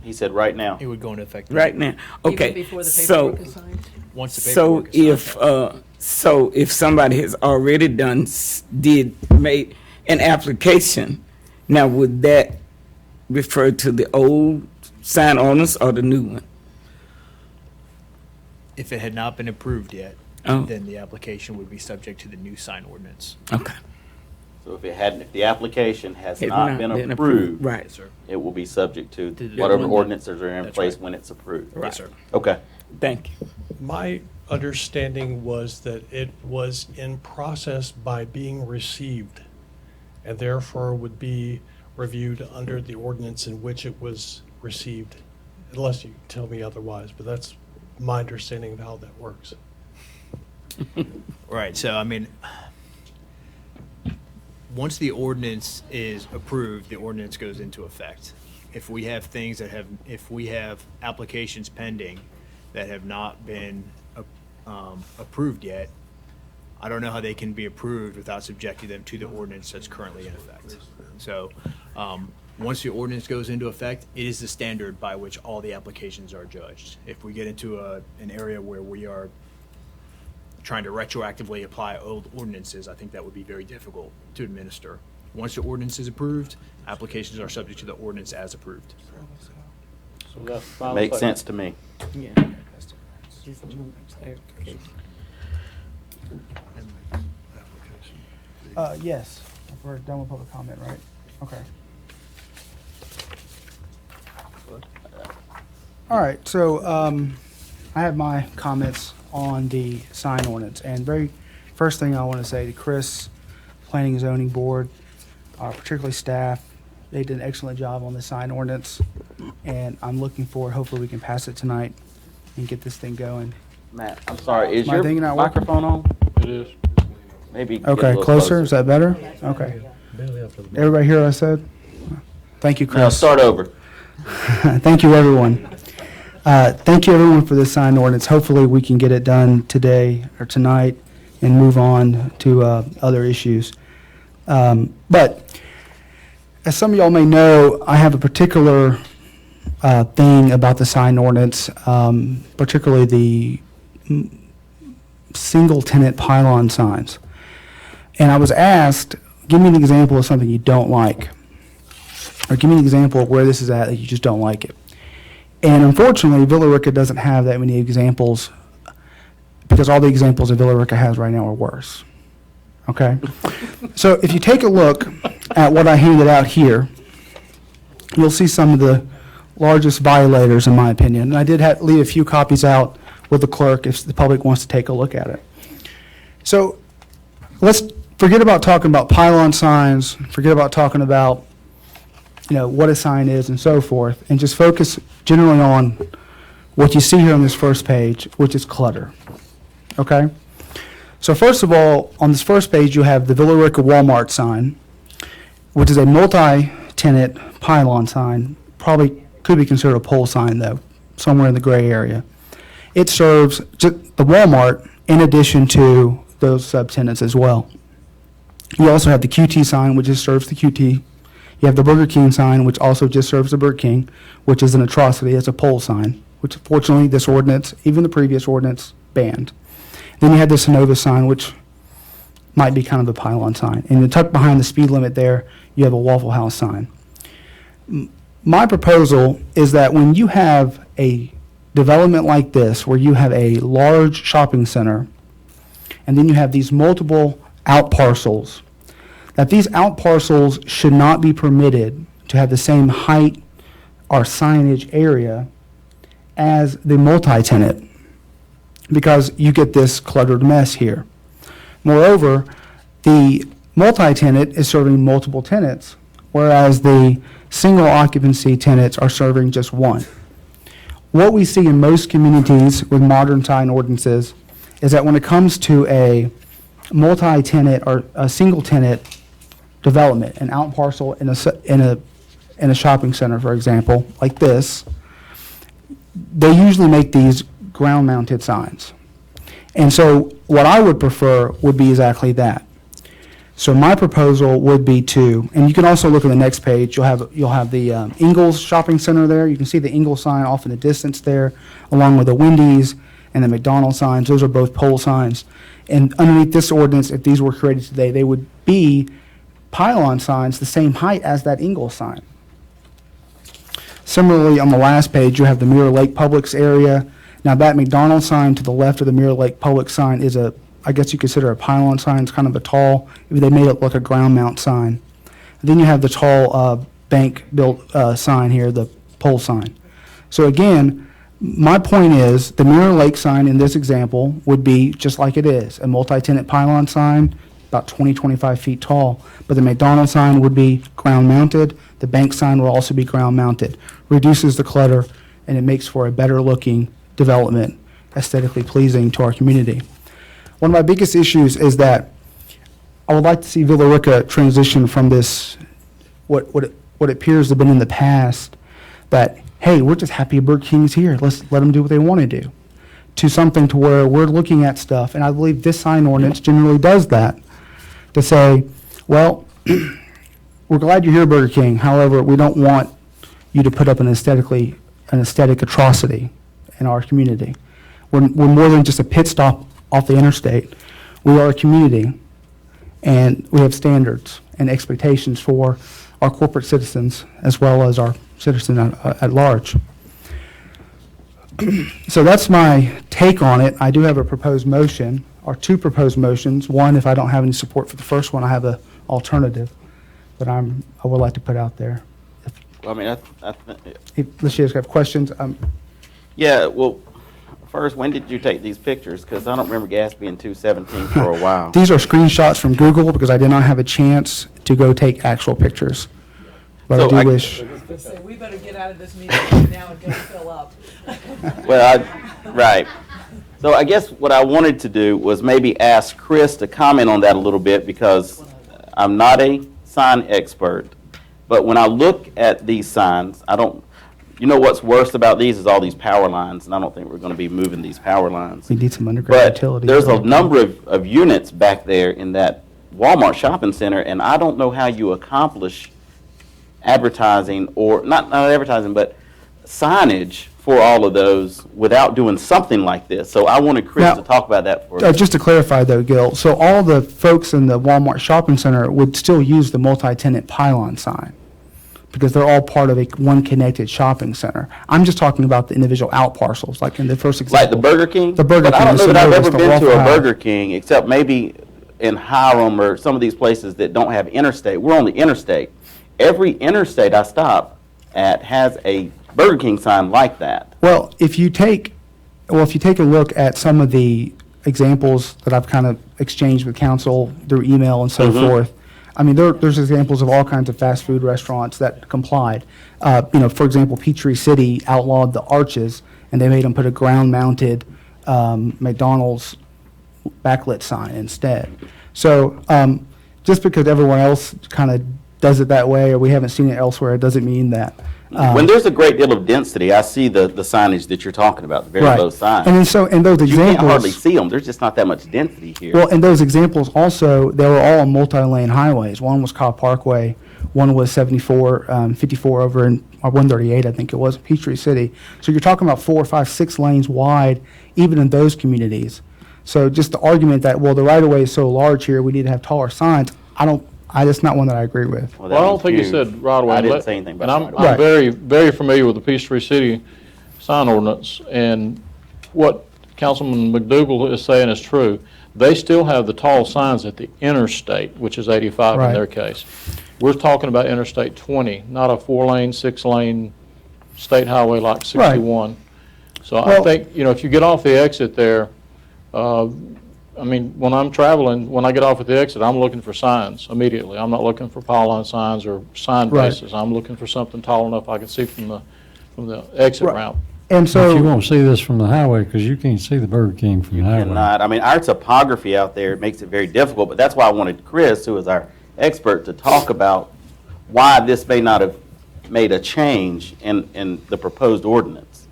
He said right now. It would go into effect. Right now? Okay. before the So, paperwork is signed? Once the so paperwork is signed. if somebody has already made an application, now would that refer to the old sign ordinance or the new one? If it had not been approved yet, Oh. then the application would be subject to the new sign ordinance. Okay. So if the application has Had not been approved, Right. Yes, sir. it will be subject to To the whatever new one. ordinances are in That's place right. when it's approved. Yes, sir. Okay. Thank you. My understanding was that it was in process by being received, and therefore would be reviewed under the ordinance in which it was received, unless you tell me otherwise, but that's my understanding of how that works. Right, so I mean, once the ordinance is approved, the ordinance goes into effect. If we have things that have, if we have applications pending that have not been approved yet, I don't know how they can be approved without subjecting them to the ordinance that's currently in effect. So, once the ordinance goes into effect, it is the standard by which all the applications are judged. If we get into an area where we are trying to retroactively apply old ordinances, I think that would be very difficult to administer. Once the ordinance is approved, applications are subject to the ordinance as approved. So that's the final Makes statement. sense to me. Yes, we're done with public comment, right? Okay. All right, so I have my comments on the sign ordinance. And very first thing I want to say to Chris, Planning and Zoning Board, particularly staff, they did an excellent job on the sign ordinance. And I'm looking forward, hopefully we can pass it tonight and get this thing going. Matt, I'm sorry, is My your thing not working? microphone on? It is. Maybe get a Okay, little closer, is that better? Okay. Everybody hear what I said? Thank you, Chris. No, start over. Thank you, everyone. Thank you, everyone, for this sign ordinance. Hopefully, we can get it done today or tonight and move on to other issues. But as some of y'all may know, I have a particular thing about the sign ordinance, particularly the single-tenant pylon signs. And I was asked, give me an example of something you don't like, or give me an example of where this is at that you just don't like it. And unfortunately, Villa Rica doesn't have that many examples, because all the examples that Villa Rica has right now are worse. Okay? So if you take a look at what I handed out here, you'll see some of the largest violators, in my opinion. And I did leave a few copies out with the clerk if the public wants to take a look at it. So let's forget about talking about pylon signs, forget about talking about what a sign is and so forth, and just focus generally on what you see here on this first page, which is clutter. Okay? So first of all, on this first page, you have the Villa Rica Walmart sign, which is a multi-tenant pylon sign. Probably could be considered a pole sign, though, somewhere in the gray area. It serves the Walmart in addition to those subtenants as well. You also have the QT sign, which just serves the QT. You have the Burger King sign, which also just serves the Burger King, which is an atrocity. It's a pole sign, which fortunately this ordinance, even the previous ordinance, banned. Then you have the Sonova sign, which might be kind of a pylon sign. And tucked behind the speed limit there, you have a Waffle House sign. My proposal is that when you have a development like this, where you have a large shopping center, and then you have these multiple out parcels, that these out parcels should not be permitted to have the same height or signage area as the multi-tenant, because you get this cluttered mess here. Moreover, the multi-tenant is serving multiple tenants, whereas the single occupancy tenants are serving just one. What we see in most communities with modern sign ordinances is that when it comes to a multi-tenant or a single tenant development, an out parcel in a shopping center, for example, like this, they usually make these ground-mounted signs. And so what I would prefer would be exactly that. So my proposal would be to, and you can also look at the next page, you'll have the Ingalls Shopping Center there. You can see the Ingalls sign off in the distance there, along with the Wendy's and the McDonald's signs. Those are both pole signs. And underneath this ordinance, if these were created today, they would be pylon signs the same height as that Ingalls sign. Similarly, on the last page, you have the Mirror Lake Publix area. Now, that McDonald's sign to the left of the Mirror Lake Publix sign is I guess you consider a pylon sign. It's kind of a tall, they made it look like a ground mount sign. And then you have the tall bank built sign here, the pole sign. So again, My point is, the Mirror Lake sign in this example would be just like it is, a multi-tenant pylon sign, about 20, 25 feet tall. But the McDonald's sign would be ground-mounted. The bank sign will also be ground-mounted. Reduces the clutter, and it makes for a better-looking development, aesthetically pleasing to our community. One of my biggest issues is that I would like to see Villa Rica transition from this, what appears to have been in the past, that, hey, we're just happy Burger King's here, let's let them do what they want to do, to something to where we're looking at stuff, and I believe this sign ordinance generally does that, to say, well, we're glad you're here, Burger King, however, we don't want you to put up an aesthetic atrocity in our community. We're more than just a pit stop off the interstate. We are a community, and we have standards and expectations for our corporate citizens as well as our citizen at large. So that's my take on it. I do have a proposed motion, or two proposed motions. One, if I don't have any support for the first one, I have an alternative that I would like to put out there. Well, I mean, Unless you guys have questions. yeah, well, first, when did you take these pictures? Because I don't remember gas being 217 for a while. These are screenshots from Google because I did not have a chance to go take actual pictures. But So I do I- wish. Say, we better get out of this meeting right now and go fill up. Well, right. So I guess what I wanted to do was maybe ask Chris to comment on that a little bit, because I'm not a sign expert. But when I look at these signs, you know what's worst about these is all these power lines, and I don't think we're going to be moving these power lines. We need some underground But utilities. there's a number of units back there in that Walmart shopping center, and I don't know how you accomplish advertising, or not advertising, but signage for all of those without doing something like this. So I wanted Chris Now, to talk about that for us. Just to clarify though, Gil, so all the folks in the Walmart shopping center would still use the multi-tenant pylon sign because they're all part of one connected shopping center. I'm just talking about the individual out parcels, like in the first example. Like the Burger King? The Burger But I King, don't know the that I've Synovus, ever the been to a Waffle House. Burger King, except maybe in Hiram or some of these places that don't have interstate. We're on the interstate. Every interstate I stop at has a Burger King sign like that. Well, if you take a look at some of the examples that I've kind of exchanged with council through email and so forth, I mean, there's examples of all kinds of fast food restaurants that complied. For example, Peachtree City outlawed the arches, and they made them put a ground-mounted McDonald's backlit sign instead. So just because everyone else kind of does it that way, or we haven't seen it elsewhere, it doesn't mean that. When there's a great deal of density, I see the signage that you're talking about, the very Right. low signs. And then so in those You can't hardly examples, see them. There's just not that much density here. well, in those examples also, they were all on multi-lane highways. One was Cobb Parkway, one was 54 over in, or 138, I think it was, Peachtree City. So you're talking about 4, 5, 6 lanes wide, even in those communities. So just the argument that, well, the right-of-way is so large here, we need to have taller signs, that's not one that I agree with. Well, Well, I that don't was think you huge. said right away. I didn't say anything about And right I'm away. very, very familiar with the Peachtree City sign ordinance, and what Councilman McDougal is saying is true. They still have the tall signs at the interstate, which is 85 in Right. their case. We're talking about Interstate 20, not a 4-lane, 6-lane state highway like 61. So I Well- think, if you get off the exit there, when I'm traveling, when I get off at the exit, I'm looking for signs immediately. I'm not looking for pylon signs or sign Right. bases. I'm looking for something tall enough I can see from the exit Right. route. And But you so, won't see this from the highway because you can't see the Burger King from the highway. Cannot. I mean, our topography out there makes it very difficult, but that's why I wanted Chris, who is our expert, to talk about why this may not have made a change in the proposed ordinance.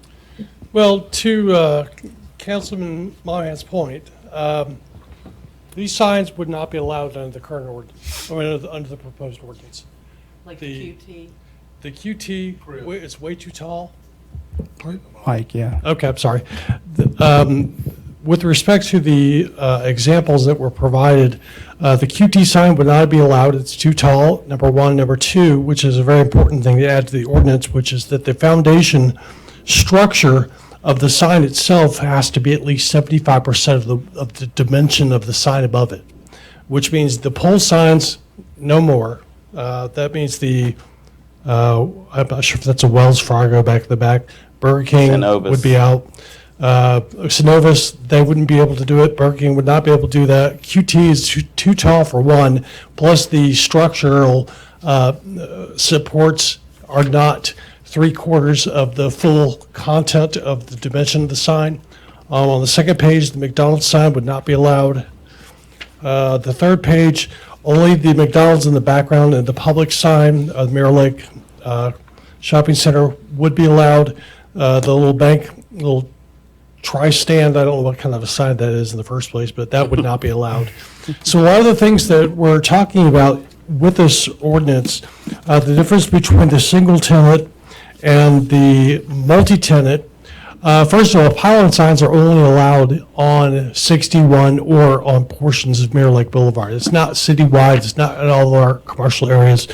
Well, to Councilman Monahan's point, these signs would not be allowed under the current ordinance, or under the proposed ordinance. Like The- QT. The QT, it's way too tall. Mike, yeah. Okay, I'm sorry. With respect to the examples that were provided, the QT sign would not be allowed. It's too tall, number one. Number two, which is a very important thing to add to the ordinance, which is that the foundation structure of the sign itself has to be at least 75% of the dimension of the sign above it, which means the pole signs, no more. That means I'm not sure if that's a Wells Fargo back in the back, Burger King Synovus. would be out. Synovus, they wouldn't be able to do it. Burger King would not be able to do that. QT is too tall for one, plus the structural supports are not 3/4 of the full content of the dimension of the sign. On the second page, the McDonald's sign would not be allowed. The third page, only the McDonald's in the background and the public sign of the Mirror Lake Shopping Center would be allowed. The little bank, little tri-stand, I don't know what kind of a sign that is in the first place, but that would not be allowed. So a lot of the things that we're talking about with this ordinance, the difference between the single tenant and the multi-tenant, first of all, pylon signs are only allowed on 61 or on portions of Mirror Lake Boulevard. It's not citywide, it's not in all of our commercial areas.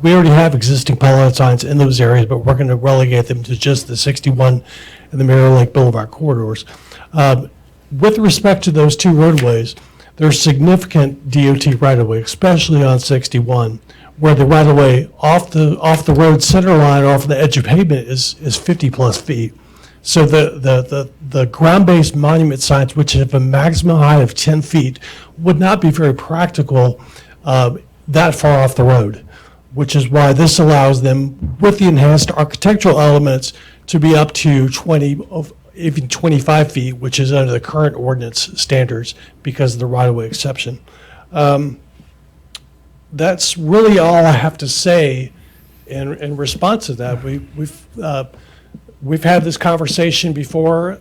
We already have existing pylon signs in those areas, but we're going to relegate them to just the 61 and the Mirror Lake Boulevard corridors. With respect to those two roadways, there's significant DOT right-of-way, especially on 61, where the right-of-way off the road center line, off the edge of pavement, is 50-plus feet. So the ground-based monument signs, which have a maximum height of 10 feet, would not be very practical that far off the road, which is why this allows them, with the enhanced architectural elements, to be up to 20, even 25 feet, which is under the current ordinance standards because of the right-of-way exception. That's really all I have to say in response to that. We've had this conversation before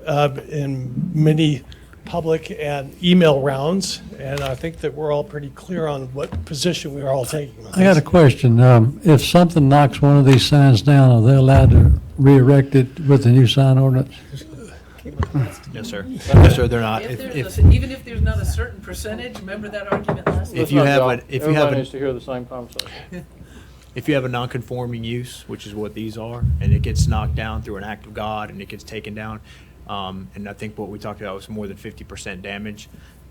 in many public and email rounds, and I think that we're all pretty clear on what position we're all taking on I got a this. question. If something knocks one of these signs down, are they allowed to re-erect it with the new sign ordinance? No, sir. No, sir, they're not. Even if there's not a certain percentage, remember that argument last If you have a, if you have Everybody a, needs to hear the same conversation. if you have a non-conforming use, which is what these are, and it gets knocked down through an act of God and it gets taken down, and I think what we talked about was more than 50% damage,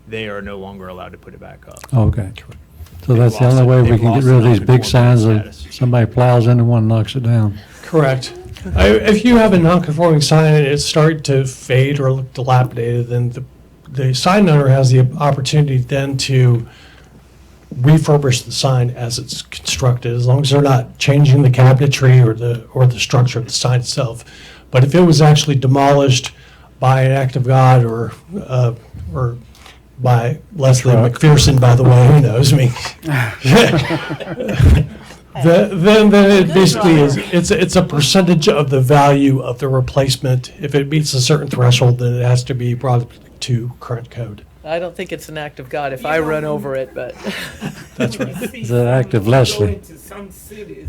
they are no longer allowed to put it back up. Okay. So that's the lost only it. way we They've can get lost rid of the these big signs non-conforming that status. somebody plows into one and knocks it down. Correct. If you have a non-conforming sign and it's starting to fade or look dilapidated, then the sign owner has the opportunity then to refurbish the sign as it's constructed, as long as they're not changing the cabinetry or the structure of the sign itself. But if it was actually demolished by an act of God or by Leslie McPherson, by the way, who knows? I mean, then it basically is, it's a percentage of the value of the replacement. If it meets a certain threshold, then it has to be brought to current code. I don't think it's an act of God if I run over it, but. That's right. It's an act of Leslie. You go into some cities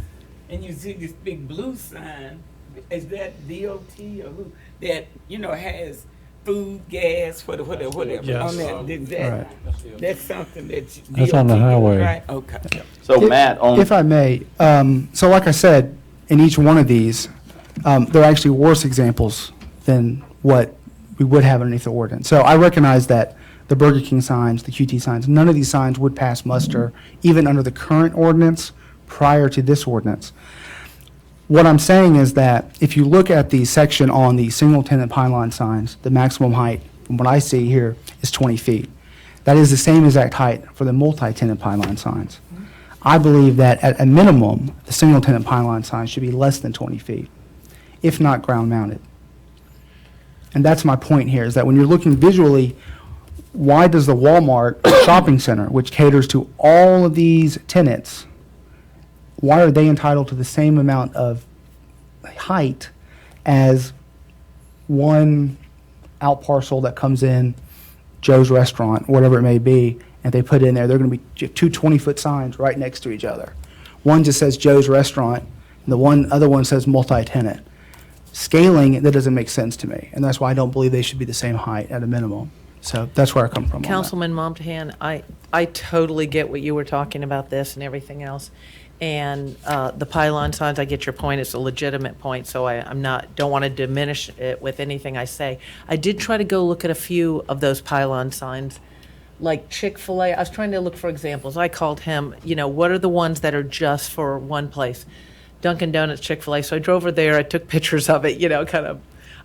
and you see this big blue sign, is that DOT or who, that, has food, gas, whatever. Yes. On that, that's something that. That's on the DOT, highway. Right, okay. So Matt, on. If I may, so like I said, in each one of these, there are actually worse examples than what we would have underneath the ordinance. So I recognize that the Burger King signs, the QT signs, none of these signs would pass muster, even under the current ordinance, prior to this ordinance. What I'm saying is that if you look at the section on the single-tenant pylon signs, the maximum height, from what I see here, is 20 feet. That is the same exact height for the multi-tenant pylon signs. I believe that at a minimum, the single-tenant pylon signs should be less than 20 feet, if not ground-mounted. And that's my point here, is that when you're looking visually, why does the Walmart shopping center, which caters to all of these tenants, why are they entitled to the same amount of height as one out parcel that comes in, Joe's Restaurant, whatever it may be, and they put it in there, they're going to be two 20-foot signs right next to each other. One just says Joe's Restaurant, and the other one says multi-tenant. Scaling, that doesn't make sense to me, and that's why I don't believe they should be the same height at a minimum. So that's where I come from on that. Councilman Momtahan, I totally get what you were talking about this and everything else. And the pylon signs, I get your point. It's a legitimate point, so don't want to diminish it with anything I say. I did try to go look at a few of those pylon signs, like Chick-fil-A. I was trying to look for examples. I called him, what are the ones that are just for one place? Dunkin' Donuts, Chick-fil-A. So I drove over there. I took pictures of it, kind of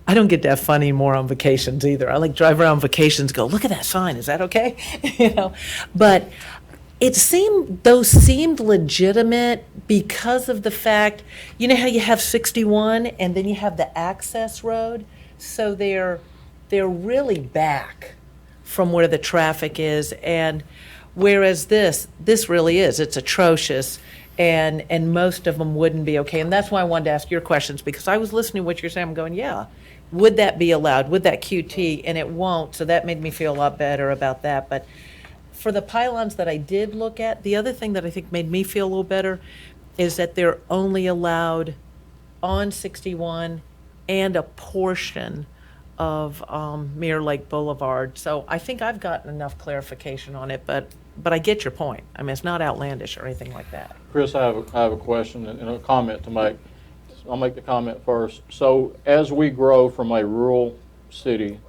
I don't get that fun anymore on vacations either. I like drive around vacations, go, look at that sign, is that okay? You know, but those seemed legitimate because of the fact, you know how you have 61 and then you have the access road? So they're really back from where the traffic is, and whereas this really is, it's atrocious, and most of them wouldn't be okay. And that's why I wanted to ask your questions, because I was listening to what you're saying, I'm going, yeah, would that be allowed? Would that QT? And it won't, so that made me feel a lot better about that. But for the pylons that I did look at, the other thing that I think made me feel a little better is that they're only allowed on 61 and a portion of Mirror Lake Boulevard. So I think I've gotten enough clarification on it, but I get your point. I mean, it's not outlandish or anything like that. Chris, I have a question and a comment to make. I'll make the comment first. So as we grow from a rural city,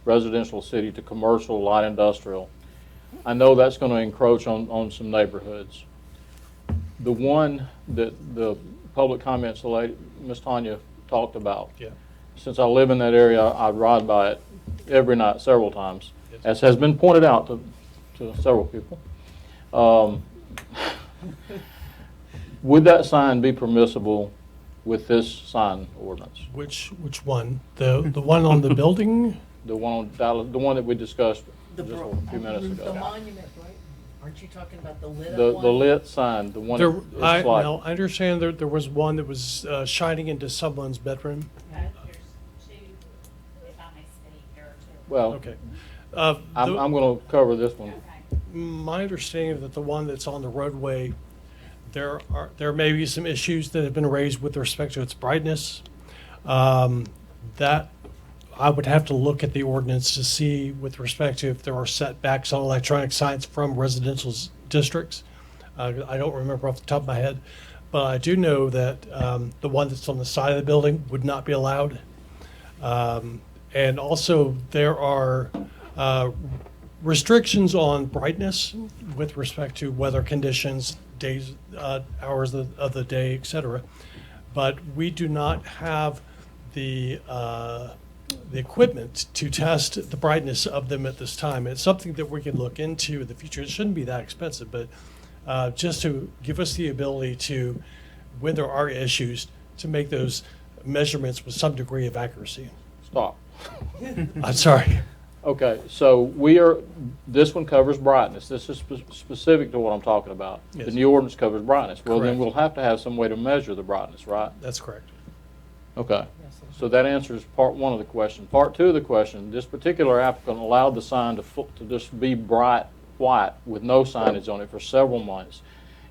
residential city, to commercial, light industrial, I know that's going to encroach on some neighborhoods. The one that the public comments the lady, Ms. Tanya, talked about, Yeah. since I live in that area, I ride by it every night several times, as has been pointed out to several people. Would that sign be permissible with this sign ordinance? Which one? The one on the building? The one on Dallas, the one that we discussed just a few minutes ago. monument, right? Aren't you talking about the lit The lit sign, the one There, that I, it's like, no, I understand there was one that was shining into someone's bedroom. well, Okay. I'm going to cover this one. My understanding is that the one that's on the roadway, there may be some issues that have been raised with respect to its brightness. That I would have to look at the ordinance to see with respect to if there are setbacks on electronic signs from residential districts. I don't remember off the top of my head, but I do know that the one that's on the side of the building would not be allowed. And also, there are restrictions on brightness with respect to weather conditions, days, hours of the day, et cetera. But we do not have the equipment to test the brightness of them at this time. It's something that we can look into in the future. It shouldn't be that expensive, but just to give us the ability to, when there are issues, to make those measurements with some degree of accuracy. Stop. I'm sorry. Okay, so this one covers brightness. This is specific to what I'm talking about. Yes. The new ordinance covers brightness. Well, then Correct. we'll have to have some way to measure the brightness, right? That's correct. Okay. So that answers part one of the question. Part two of the question, this particular applicant allowed the sign to just be bright white with no signage on it for several months,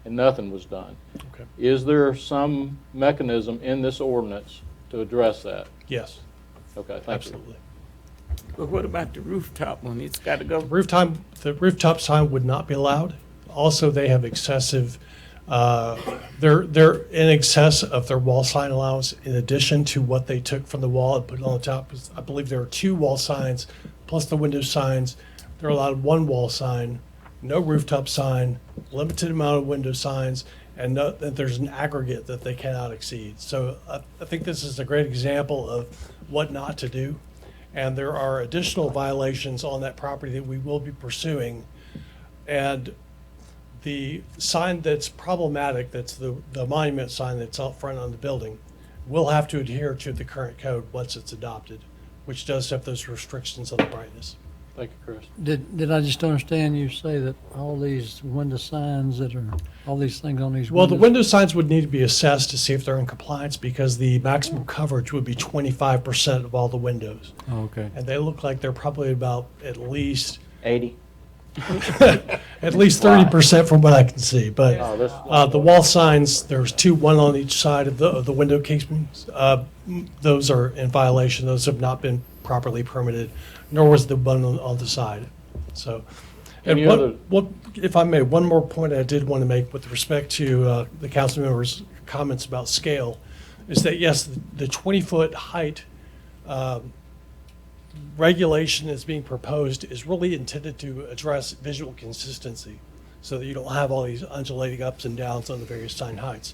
and nothing was done. Okay. Is there some mechanism in this ordinance to address that? Yes, Okay, thank you. absolutely. But what about the rooftop one? It's got to go. The rooftop sign would not be allowed. Also, they have excessive, they're in excess of their wall sign allowance in addition to what they took from the wall and put it on the top. I believe there are 2 wall signs plus the window signs. They're allowed 1 wall sign, no rooftop sign, limited amount of window signs, and that there's an aggregate that they cannot exceed. So I think this is a great example of what not to do. And there are additional violations on that property that we will be pursuing. And the sign that's problematic, that's the monument sign that's out front on the building, will have to adhere to the current code once it's adopted, which does have those restrictions on the brightness. Thank you, Chris. Did I just understand you say that all these window signs that are, all these things on these Well, the windows? window signs would need to be assessed to see if they're in compliance because the maximum coverage would be 25% of all the windows. Oh, okay. And they look like they're probably about at least 80? at least 30% from what I can see. But Oh, this- the wall signs, there's 2, one on each side of the window casements. Those are in violation. Those have not been properly permitted, nor was the one on the side. So, and Any other- if I may, one more point I did want to make with respect to the council members' comments about scale is that, yes, the 20-foot height regulation that's being proposed is really intended to address visual consistency so that you don't have all these undulating ups and downs on the various sign heights.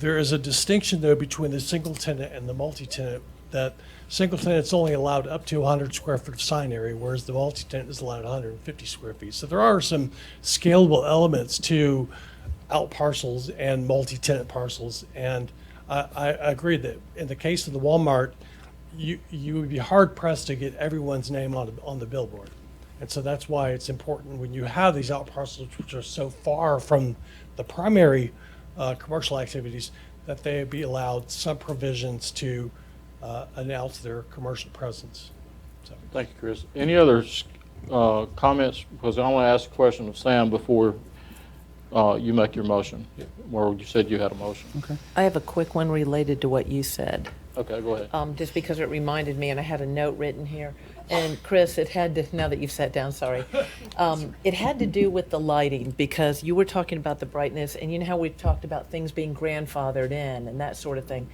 There is a distinction, though, between the single tenant and the multi-tenant that single tenant's only allowed up to 100 square foot of sign area, whereas the multi-tenant is allowed 150 square feet. So there are some scalable elements to out parcels and multi-tenant parcels. And I agree that in the case of the Walmart, you would be hard pressed to get everyone's name on the billboard. And so that's why it's important when you have these out parcels, which are so far from the primary commercial activities, that they be allowed some provisions to announce their commercial presence. So. Thank you, Chris. Any other comments? Because I want to ask a question of Sam before you make your motion, where you said you had a motion. Okay. I have a quick one related to what you said. Okay, go ahead. Just because it reminded me, and I had a note written here. And Chris, it had to, now that you've sat down, sorry. It had to do with the lighting, because you were talking about the brightness, and you know how we've talked about things being grandfathered in and that sort of thing.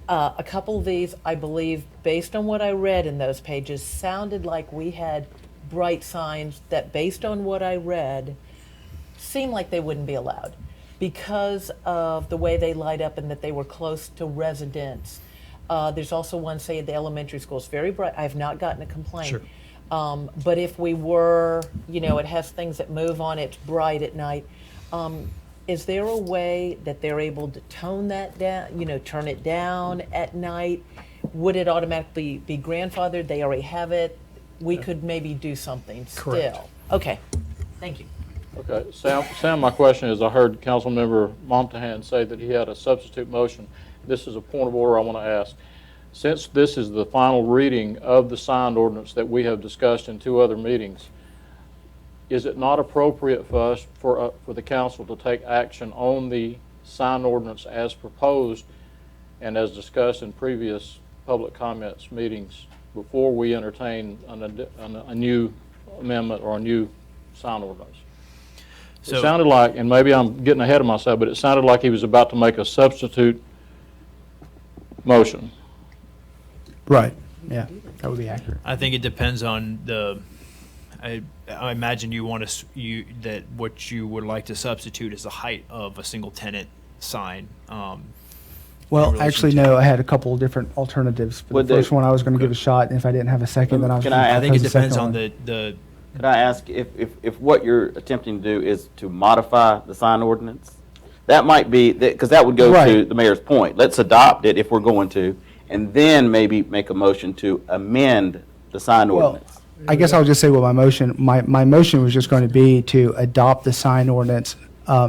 A couple of these, I believe, based on what I read in those pages, sounded like we had bright signs that, based on what I read, seemed like they wouldn't be allowed because of the way they light up and that they were close to residents. There's also one, say, at the elementary school. It's very bright. I have not gotten a complaint. Sure. But if we were, it has things that move on, it's bright at night. Is there a way that they're able to tone that down, turn it down at night? Would it automatically be grandfathered? They already have it. We could maybe do something Correct. still. Okay, thank you. Okay, Sam, my question is, I heard Councilmember Momtahan say that he had a substitute motion. This is a point of order I want to ask. Since this is the final reading of the signed ordinance that we have discussed in 2 other meetings, is it not appropriate for us, for the council to take action on the signed ordinance as proposed and as discussed in previous public comments meetings before we entertain a new amendment or a new signed ordinance? So- It sounded like, and maybe I'm getting ahead of myself, but it sounded like he was about to make a substitute motion. Right, yeah, that would be accurate. I think it depends on I imagine you want to, that what you would like to substitute is the height of a single tenant sign. in Well, relation actually, to- no, I had a couple of different alternatives. But Would the they- first one I was going to give a shot, and if I didn't have a second, then I was Can going I to ask- I think it propose the depends second on one. the Could I ask if what you're attempting to do is to modify the sign ordinance? That might be, because that would go to Right. the mayor's point. Let's adopt it if we're going to, and then maybe make a motion to amend the sign Well, ordinance. I guess I'll just say what my motion was just going to be to adopt the sign ordinance,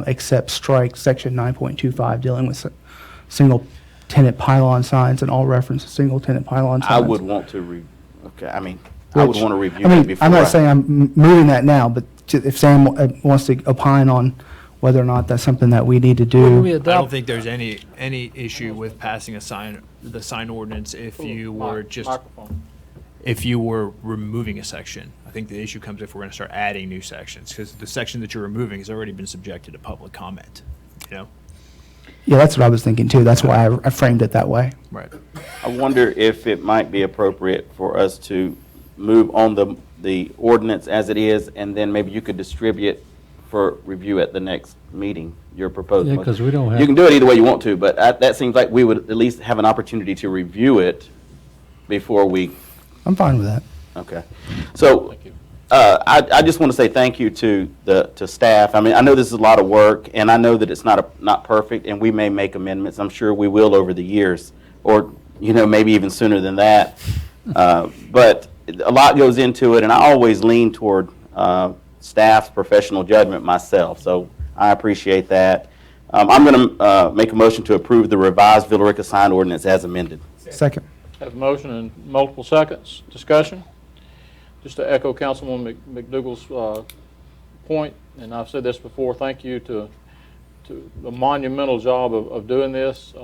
except strike section 9.25 dealing with single tenant pylon signs and all reference to single tenant pylon signs. I would want to I would Which- want to review I it mean, before. I'm not saying I'm moving that now, but if Sam wants to opine on whether or not that's something that we need to do. I don't think there's any issue with passing the sign ordinance if you were just, Microphone. if you were removing a section. I think the issue comes if we're going to start adding new sections, because the section that you're removing has already been subjected to public comment, Yeah, that's what I was thinking too. That's why I framed it that way. Right. I wonder if it might be appropriate for us to move on the ordinance as it is, and then maybe you could distribute for review at the next meeting, your proposal. Yeah, 'cause we don't have- You can do it either way you want to, but that seems like we would at least have an opportunity to review it before we, I'm fine with that. okay. So, I just want to say thank you to staff. I mean, I know this is a lot of work, and I know that it's not perfect, and we may make amendments. I'm sure we will over the years, or, maybe even sooner than that. But a lot goes into it, and I always lean toward staff's professional judgment myself, so I appreciate that. I'm going to make a motion to approve the revised Villa Rica sign ordinance as amended. Second. Have a motion in multiple seconds. Discussion? Just to echo Councilwoman McDougall's point, and I've said this before, thank you to the monumental job of doing this.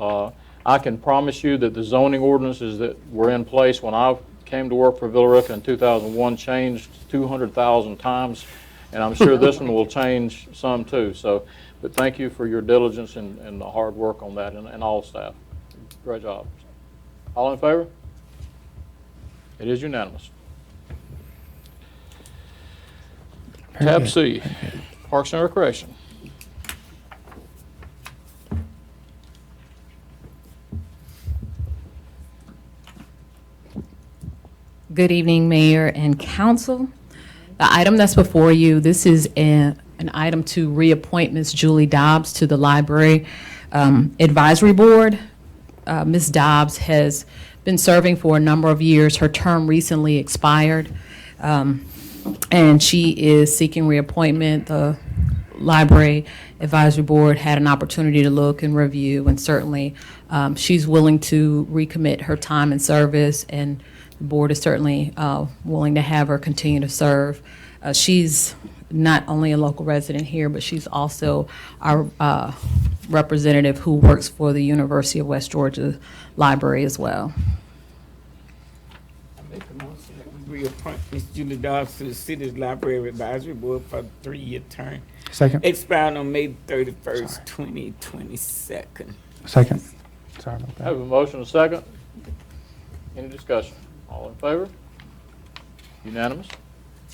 I can promise you that the zoning ordinances that were in place when I came to work for Villa Rica in 2001 changed 200,000 times, and I'm sure this one will change some too. So, but thank you for your diligence and the hard work on that, and all staff. Great job. All in favor? It is unanimous. Tab C, Parks and Recreation. Good evening, Mayor and Council. The item that's before you, this is an item to reappoint Ms. Julie Dobbs to the Library Advisory Board. Ms. Dobbs has been serving for a number of years. Her term recently expired, and she is seeking reappointment. The Library Advisory Board had an opportunity to look and review, and certainly she's willing to recommit her time and service, and the board is certainly willing to have her continue to serve. She's not only a local resident here, but she's also our representative who works for the University of West Georgia Library as well. I make a motion that we reappoint Ms. Julie Dobbs to the City's Library Advisory Board for a 3-year term. Second. Expiring on May 31st, 2022. Second. Sorry about I have a motion and a second. Any discussion? All in favor? Unanimous?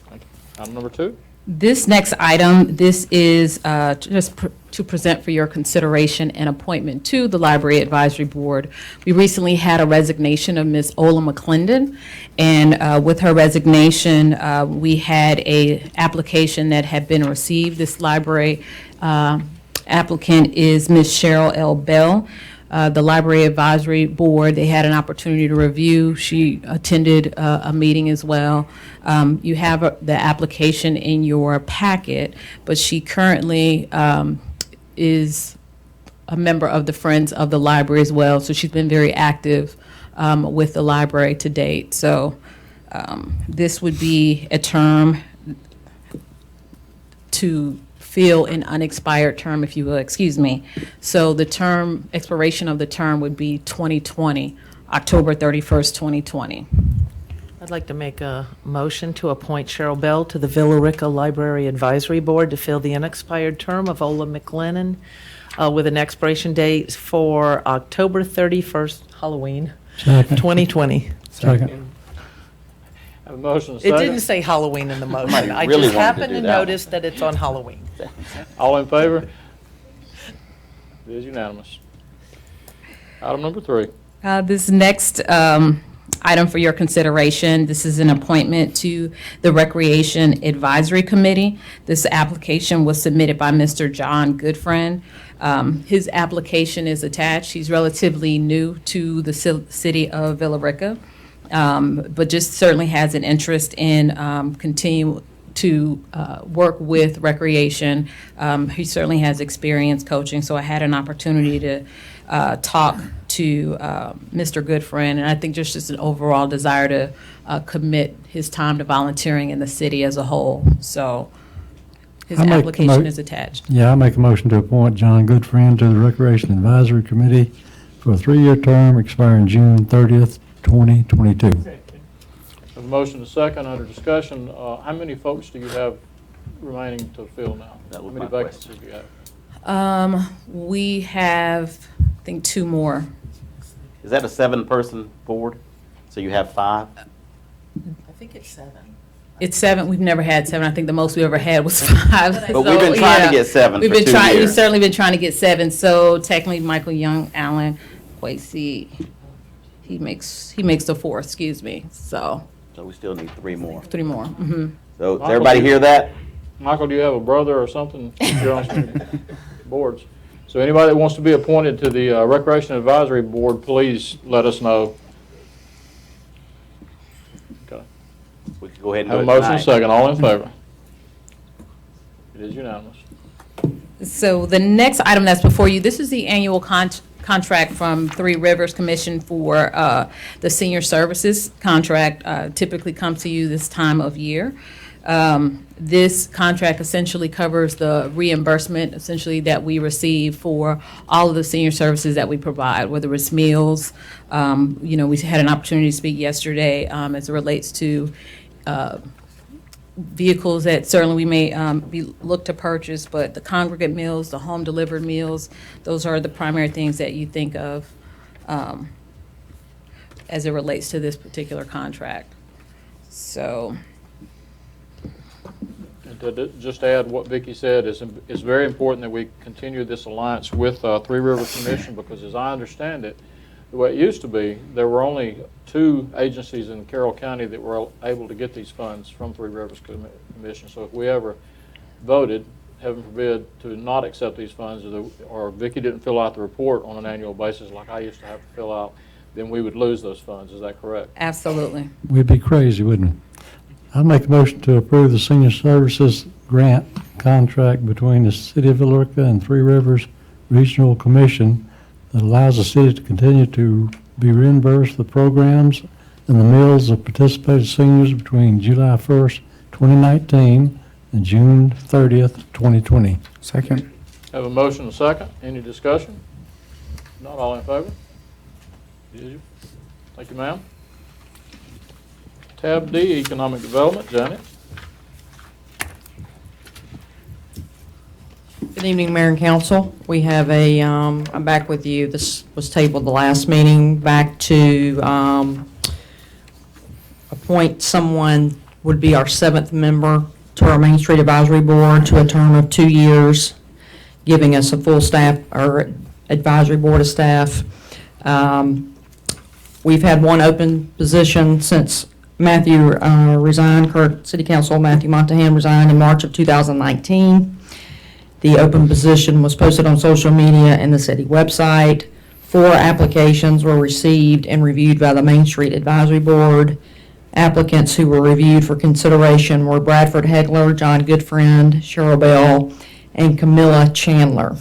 Thank you. Item number 2. This next item, this is to present for your consideration an appointment to the Library Advisory Board. We recently had a resignation of Ms. Ola McClendon, and with her resignation, we had a application that had been received. This library applicant is Ms. Cheryl L. Bell. The Library Advisory Board, they had an opportunity to review. She attended a meeting as well. You have the application in your packet, but she currently is a member of the Friends of the Library as well, so she's been very active with the library to date. So this would be a term to fill an unexpired term, if you will, excuse me. So the term, expiration of the term would be 2020, October 31st, 2020. I'd like to make a motion to appoint Cheryl Bell to the Villa Rica Library Advisory Board to fill the unexpired term of Ola McLennan with an expiration date for October 31st, Halloween, Second. 2020. Second. I have a motion and a It second. didn't say Halloween in the motion. I really just wanted to happened do to that one. notice that it's on Halloween. All in favor? It is unanimous. Item number 3. This next item for your consideration, this is an appointment to the Recreation Advisory Committee. This application was submitted by Mr. John Goodfriend. His application is attached. He's relatively new to the city of Villa Rica, but just certainly has an interest in continuing to work with recreation. He certainly has experience coaching, so I had an opportunity to talk to Mr. Goodfriend, and I think just an overall desire to commit his time to volunteering in the city as a whole. So his I make a application is attached. Yeah, I make a motion to appoint John Goodfriend to the Recreation Advisory Committee for a 3-year term expiring June 30th, 2022. A motion and a second under discussion. How many folks do you have remaining to fill now? That was How many my vacancies do you have? We have, I think, 2 more. Is that a 7-person board? So you have 5? I think it's 7. It's 7. We've never had 7. I think the most we ever had was 5. But we've been trying to get 7 We've for been 2 trying. We've years. certainly been trying to get 7. So technically, Michael Young, Allen, Quasi, he makes the 4th. Excuse me. So So we still need 3 more. 3 more. Mm-hmm. So does everybody hear that? Michael, do you have a brother or something? You're on some boards. So anybody that wants to be appointed to the Recreation Advisory Board, please let us know. Okay. We can go ahead and Have do a it motion and a tonight. second. All in favor? It is unanimous. So the next item that's before you, this is the annual contract from Three Rivers Commission for the senior services contract. Typically comes to you this time of year. This contract essentially covers the reimbursement essentially that we receive for all of the senior services that we provide, whether it's meals. We had an opportunity to speak yesterday as it relates to vehicles that certainly we may look to purchase, but the congregate meals, the home delivered meals, those are the primary things that you think of as it relates to this particular contract. So. And to just add what Vicki said, it's very important that we continue this alliance with Three River Commission, because as I understand it, the way it used to be, there were only 2 agencies in Carroll County that were able to get these funds from Three Rivers Commission. So if we ever voted, heaven forbid, to not accept these funds, or Vicki didn't fill out the report on an annual basis like I used to have to fill out, then we would lose those funds. Is that correct? Absolutely. We'd be crazy, wouldn't we? I'd make a motion to approve the senior services grant contract between the City of Villa Rica and Three Rivers Regional Commission that allows the city to continue to be reimbursed the programs and the meals of participating seniors between July 1st, 2019 and June 30th, 2020. Second. Have a motion and a second. Any discussion? Not all in favor? Thank you, ma'am. Tab D, Economic Development. Janet? Good evening, Mayor and Council. We have I'm back with you. This was tabled the last meeting, back to appoint someone, would be our 7th member to our Main Street Advisory Board to a term of 2 years, giving us a full staff, or advisory board of staff. We've had one open position since Matthew resigned, current City Council Matthew Montahan resigned in March of 2019. The open position was posted on social media and the city website. 4 applications were received and reviewed by the Main Street Advisory Board. Applicants who were reviewed for consideration were Bradford Hegler, John Goodfriend, Cheryl Bell, and Camilla Chandler.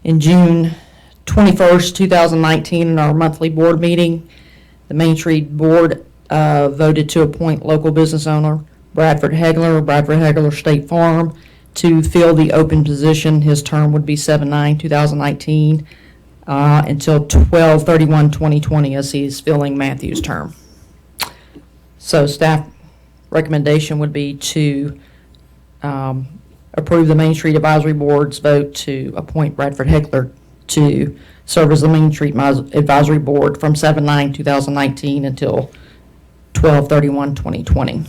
In June 21st, 2019, in our monthly board meeting, the Main Street Board voted to appoint local business owner Bradford Hegler State Farm, to fill the open position. His term would be 7/9/2019 until 12/31/2020, as he's filling Matthew's term. So staff recommendation would be to approve the Main Street Advisory Board's vote to appoint Bradford Hegler to serve as the Main Street Advisory Board from 7/9/2019 until 12/31/2020.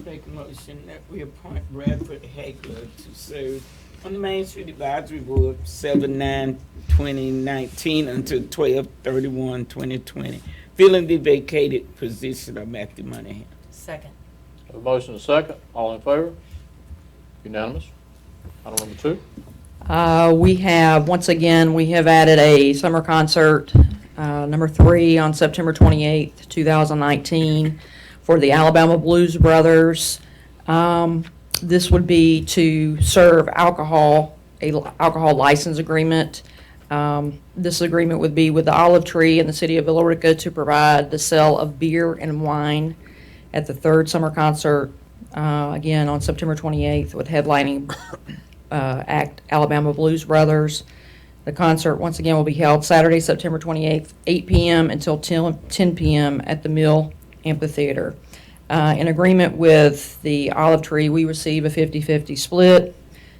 Make a motion that we appoint Bradford Hegler to serve on the Main Street Advisory Board 7/9/2019 until 12/31/2020, filling the vacated position of Matthew Monaghan. Second. Have a motion and a second. All in favor? Unanimous. Item number 2. Once again, we have added a summer concert, number 3, on September 28th, 2019, for the Alabama Blues Brothers. This would be to serve alcohol license agreement. This agreement would be with the Olive Tree and the City of Villa Rica to provide the sale of beer and wine at the 3rd summer concert, again on September 28th, with headlining act Alabama Blues Brothers. The concert, once again, will be held Saturday, September 28th, 8 p.m. until 10 p.m. at the Mill Amphitheater. In agreement with the Olive Tree, we receive a 50-50 split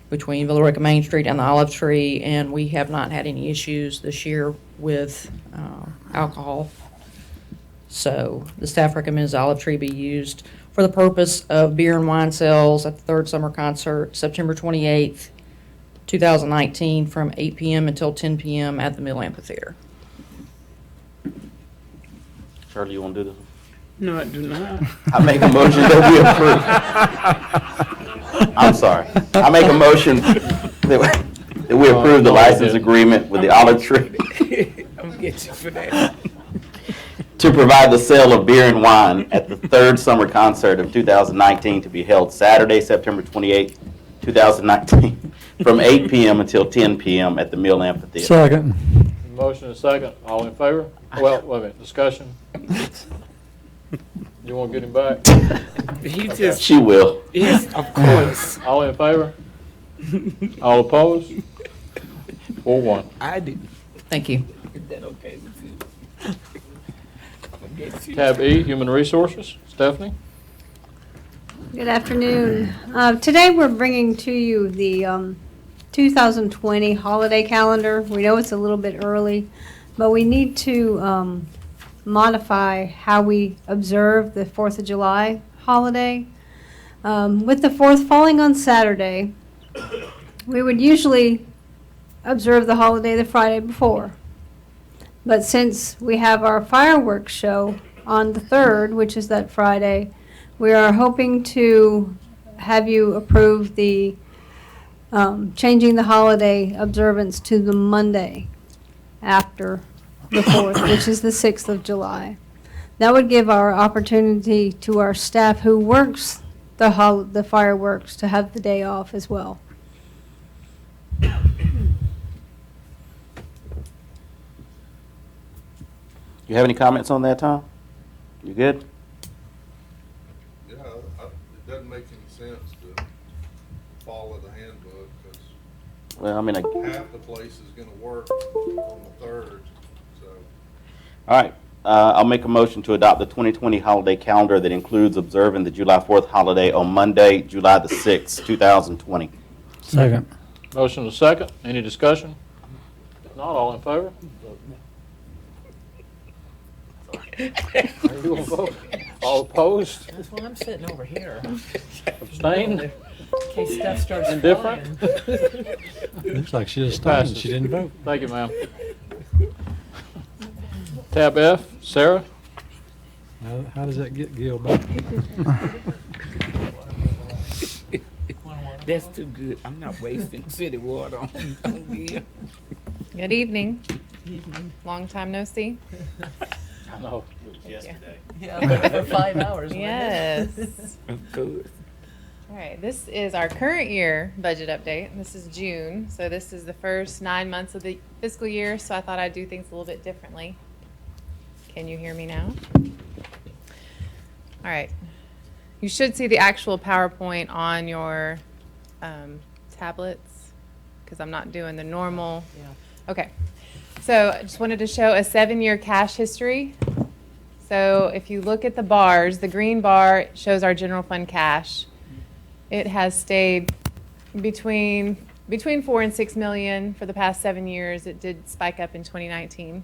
between Villa Rica Main Street and the Olive Tree, and we have not had any issues this year with alcohol. So the staff recommends the Olive Tree be used for the purpose of beer and wine sales at the 3rd summer concert, September 28th, 2019, from 8 p.m. until 10 p.m. at the Mill Amphitheater. Shirley, you want to do this? No, I do not. I make a motion that we approve. I'm sorry. I make a motion that we approve the license agreement with the Olive Tree I'm gonna get you for that. to provide the sale of beer and wine at the 3rd summer concert of 2019 to be held Saturday, September 28th, 2019, from 8 p.m. until 10 p.m. at the Mill Amphitheater. Second. Motion and a second. All in favor? Well, wait a minute. Discussion? You want to get him back? He just, She will. yes, of course. All in favor? All opposed? 4-1. I do. Thank you. Is that okay with you? I'm gonna get you. Tab E, Human Resources. Stephanie? Good afternoon. Today we're bringing to you the 2020 holiday calendar. We know it's a little bit early, but we need to modify how we observe the 4th of July holiday. With the 4th falling on Saturday, we would usually observe the holiday the Friday before. But since we have our fireworks show on the 3rd, which is that Friday, we are hoping to have you approve the changing the holiday observance to the Monday after the 4th, which is the 6th of July. That would give our opportunity to our staff who works the fireworks to have the day off as well. You have any comments on that, Tom? You good? Yeah, it doesn't make any sense to follow the handbook, because Well, I mean, half the place is gonna work on the 3rd, so. all right. I'll make a motion to adopt the 2020 holiday calendar that includes observing the July 4th holiday on Monday, July the 6th, 2020. Second. Motion and a second. Any discussion? If not, all in favor? Are you gonna vote? All opposed? That's why I'm sitting over here. Abstained? In case stuff starts Indifferent? Looks like she just started. She didn't vote. Thank you, ma'am. Tab F, Sarah? How does that get Gil back? That's too good. I'm not wasting city water on Gil. Good evening. Long time no see. I know. Yesterday. Yeah, for 5 hours. wasn't it? Yes. Good. All right, this is our current year budget update. This is June, so this is the first 9 months of the fiscal year, so I thought I'd do things a little bit differently. Can you hear me now? All right. You should see the actual PowerPoint on your tablets, because I'm not doing the normal. Yeah. Okay. So I just wanted to show a 7-year cash history. So if you look at the bars, the green bar shows our general fund cash. It has stayed between 4 and 6 million for the past 7 years. It did spike up in 2019.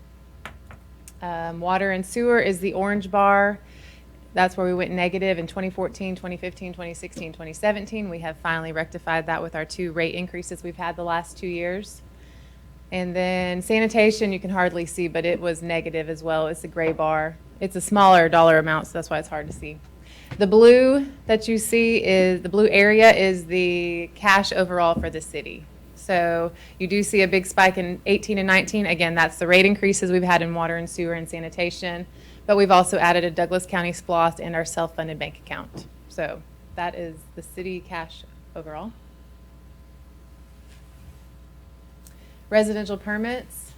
Water and sewer is the orange bar. That's where we went negative in 2014, 2015, 2016, 2017. We have finally rectified that with our 2 rate increases we've had the last 2 years. And then sanitation, you can hardly see, but it was negative as well. It's a gray bar. It's a smaller dollar amount, so that's why it's hard to see. The blue that you see is, the blue area is the cash overall for the city. So you do see a big spike in 18 and 19. Again, that's the rate increases we've had in water and sewer and sanitation. But we've also added a Douglas County SPLOST and our self-funded bank account. So that is the city cash overall. Residential permits,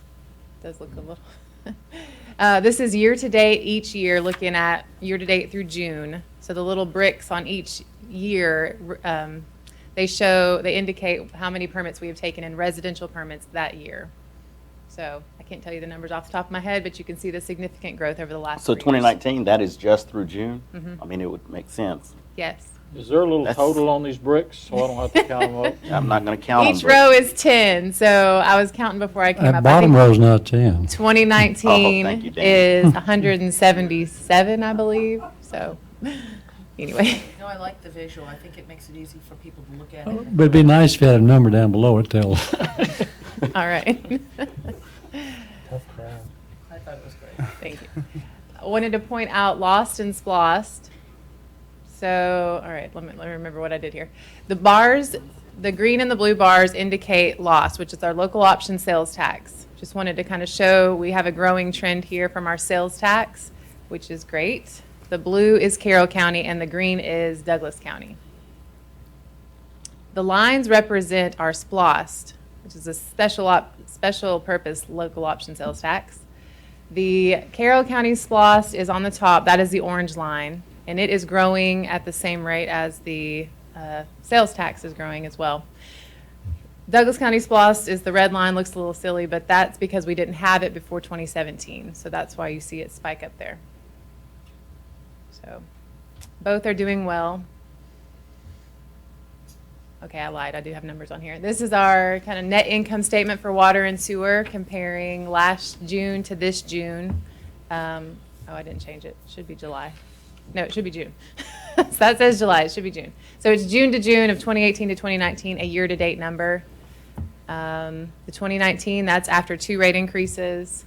does look a little. This is year-to-date each year, looking at year-to-date through June. So the little bricks on each year, they indicate how many permits we have taken in residential permits that year. So I can't tell you the numbers off the top of my head, but you can see the significant growth over the last 3 So years. 2019, that is just through June? Mhm. I mean, it would make sense. Yes. Is there a little That's- total on these bricks, so I don't have to count them up? I'm not going to count them. Each row is 10, so I was counting before I came That up. bottom I think row's not 10. 2019 Oh, thank you, Dan. is 177, I believe. So anyway. No, I like the visual. I think it makes it easy for people to look at But it. it'd be nice if you had a number down below it, tell us. All right. Tough crowd. I thought it was great. Thank you. I wanted to point out Lost and Splost. So, all right, let me remember what I did here. The bars, the green and the blue bars indicate Lost, which is our local option sales tax. Just wanted to kind of show we have a growing trend here from our sales tax, which is great. The blue is Carroll County and the green is Douglas County. The lines represent our SPLOST, which is a special purpose local option sales tax. The Carroll County SPLOST is on the top. That is the orange line, and it is growing at the same rate as the sales tax is growing as well. Douglas County SPLOST is the red line. Looks a little silly, but that's because we didn't have it before 2017, so that's why you see it spike up there. So both are doing well. Okay, I lied. I do have numbers on here. This is our kind of net income statement for water and sewer comparing last June to this June. Oh, I didn't change it. It should be July. No, it should be June. So that says July. It should be June. So it's June to June of 2018 to 2019, a year-to-date number. The 2019, that's after 2 rate increases.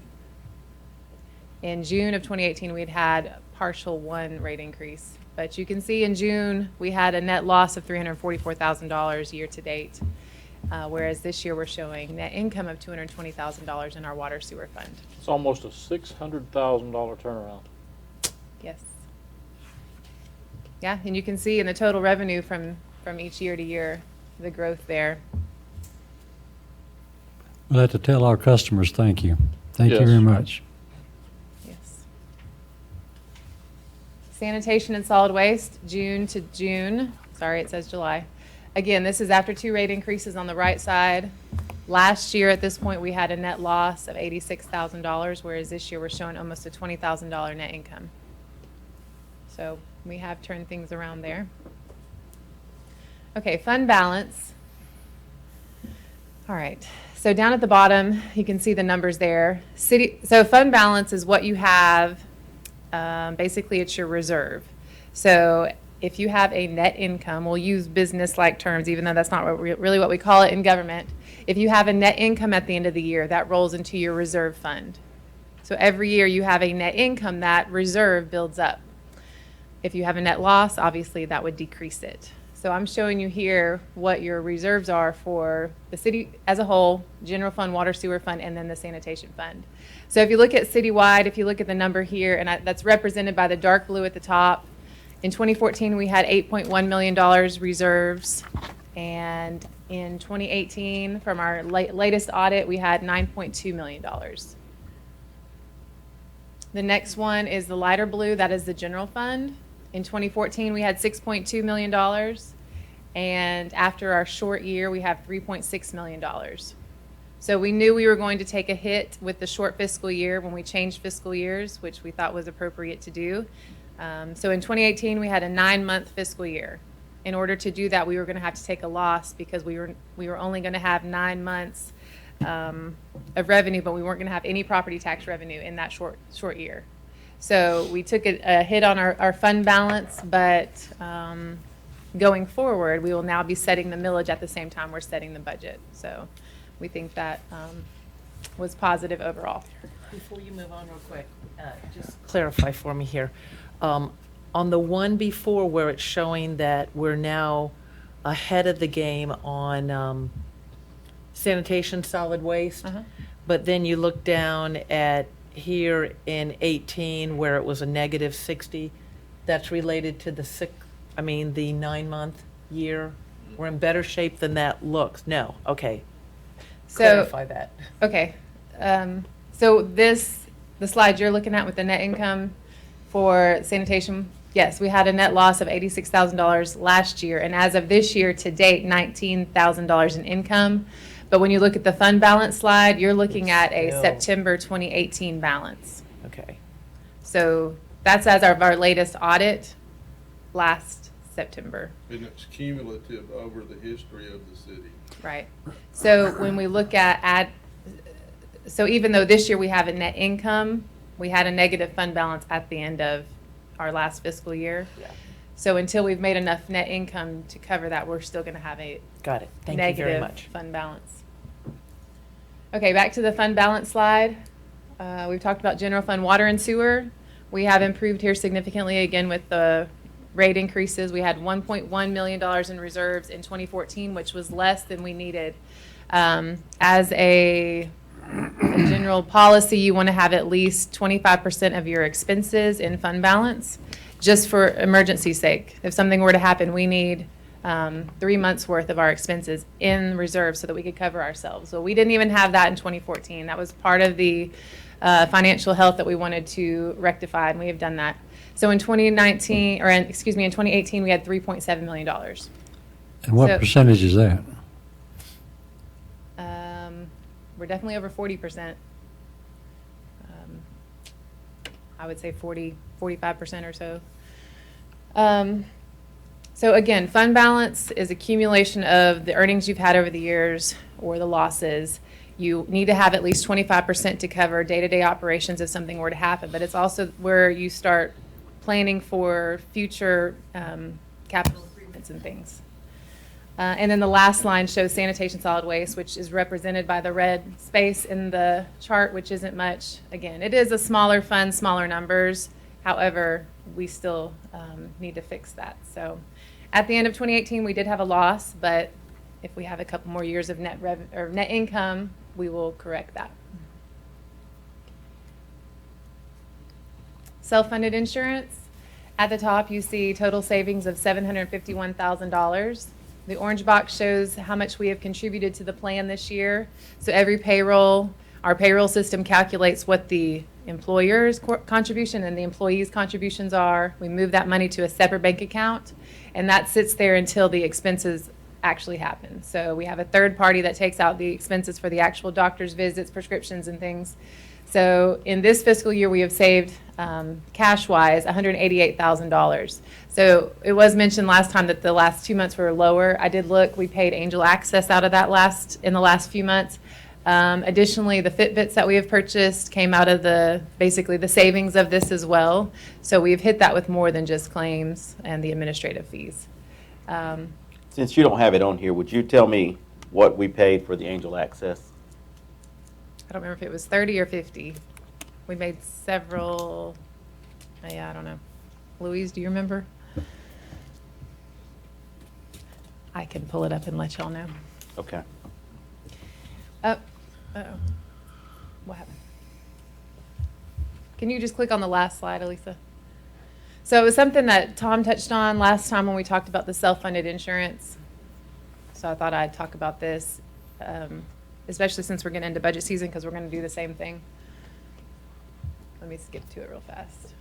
In June of 2018, we'd had partial 1 rate increase. But you can see in June, we had a net loss of $344,000 year to date, whereas this year we're showing net income of $220,000 in our water sewer fund. It's almost a $600,000 turnaround. Yes. Yeah, and you can see in the total revenue from each year to year, the growth there. We'll have to tell our customers thank you. Thank you Yes. very much. Yes. Sanitation and solid waste, June to June. Sorry, it says July. Again, this is after 2 rate increases on the right side. Last year at this point, we had a net loss of $86,000, whereas this year we're showing almost a $20,000 net income. So we have turned things around there. Okay, fund balance. All right, so down at the bottom, you can see the numbers there. So fund balance is what you have, basically it's your reserve. So if you have a net income, we'll use business-like terms, even though that's not really what we call it in government. If you have a net income at the end of the year, that rolls into your reserve fund. So every year you have a net income, that reserve builds up. If you have a net loss, obviously that would decrease it. So I'm showing you here what your reserves are for the city as a whole, general fund, water sewer fund, and then the sanitation fund. So if you look at citywide, if you look at the number here, and that's represented by the dark blue at the top, in 2014 we had $8.1 million reserves, and in 2018, from our latest audit, we had $9.2 million. The next one is the lighter blue, that is the general fund. In 2014, we had $6.2 million, and after our short year, we have $3.6 million. So we knew we were going to take a hit with the short fiscal year when we changed fiscal years, which we thought was appropriate to do. So in 2018, we had a 9-month fiscal year. In order to do that, we were going to have to take a loss because we were only going to have 9 months of revenue, but we weren't going to have any property tax revenue in that short year. So we took a hit on our fund balance, but going forward, we will now be setting the millage at the same time we're setting the budget. So we think that was positive overall. Before you move on real quick, just clarify for me here. On the one before where it's showing that we're now ahead of the game on sanitation, solid waste, but then you look down at here in 18 where it was a negative 60, that's related to the 9-month year. We're in better shape than that looks. No, okay. So, clarify that. Okay. So the slide you're looking at with the net income for sanitation, yes, we had a net loss of $86,000 last year, and as of this year to date, $19,000 in income. But when you look at the fund balance slide, you're looking at a September 2018 balance. Okay. So that's as of our latest audit last September. And it's cumulative over the history of the city. Right. So when we look at so even though this year we have a net income, we had a negative fund balance at the end of our last fiscal year. Yeah. So until we've made enough net income to cover that, we're still going to have a Got it. Thank you very much. negative fund balance. Okay, back to the fund balance slide. We've talked about general fund water and sewer. We have improved here significantly again with the rate increases. We had $1.1 million in reserves in 2014, which was less than we needed. As a general policy, you want to have at least 25% of your expenses in fund balance, just for emergency's sake. If something were to happen, we need 3 months worth of our expenses in reserve so that we could cover ourselves. So we didn't even have that in 2014. That was part of the financial health that we wanted to rectify, and we have done that. So in 2018, we had $3.7 million. And what percentage is that? We're definitely over 40%. I would say 45% or so. So again, fund balance is accumulation of the earnings you've had over the years or the losses. You need to have at least 25% to cover day-to-day operations if something were to happen, but it's also where you start planning for future capital improvements and things. And then the last line shows sanitation solid waste, which is represented by the red space in the chart, which isn't much. Again, it is a smaller fund, smaller numbers. However, we still need to fix that. So at the end of 2018, we did have a loss, but if we have a couple more years of net income, we will correct that. Self-funded insurance. At the top, you see total savings of $751,000. The orange box shows how much we have contributed to the plan this year. So every payroll, our payroll system calculates what the employer's contribution and the employee's contributions are. We move that money to a separate bank account, and that sits there until the expenses actually happen. So we have a third party that takes out the expenses for the actual doctor's visits, prescriptions, and things. So in this fiscal year, we have saved cash-wise $188,000. So it was mentioned last time that the last 2 months were lower. I did look. We paid Angel Access out of that in the last few months. Additionally, the Fitbits that we have purchased came out of basically the savings of this as well. So we've hit that with more than just claims and the administrative fees. Since you don't have it on here, would you tell me what we paid for the Angel Access? I don't remember if it was 30 or 50. We made several, I don't know. Louise, do you remember? I can pull it up and let y'all know. Okay. Uh-oh. What happened? Can you just click on the last slide, Elisa? So it was something that Tom touched on last time when we talked about the self-funded insurance. So I thought I'd talk about this, especially since we're getting into budget season, because we're going to do the same thing. Let me skip to it real fast.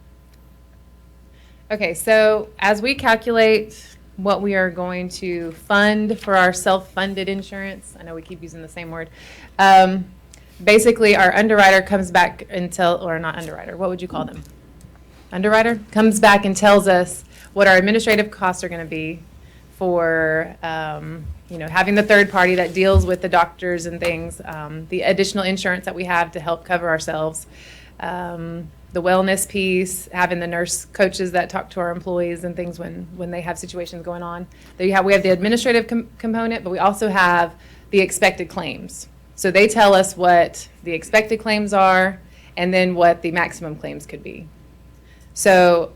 Okay, so as we calculate what we are going to fund for our self-funded insurance, I know we keep using the same word, basically our underwriter comes back or not underwriter, what would you call them? Underwriter comes back and tells us what our administrative costs are going to be for having the third party that deals with the doctors and things, the additional insurance that we have to help cover ourselves, the wellness piece, having the nurse coaches that talk to our employees and things when they have situations going on. We have the administrative component, but we also have the expected claims. So they tell us what the expected claims are and then what the maximum claims could be. So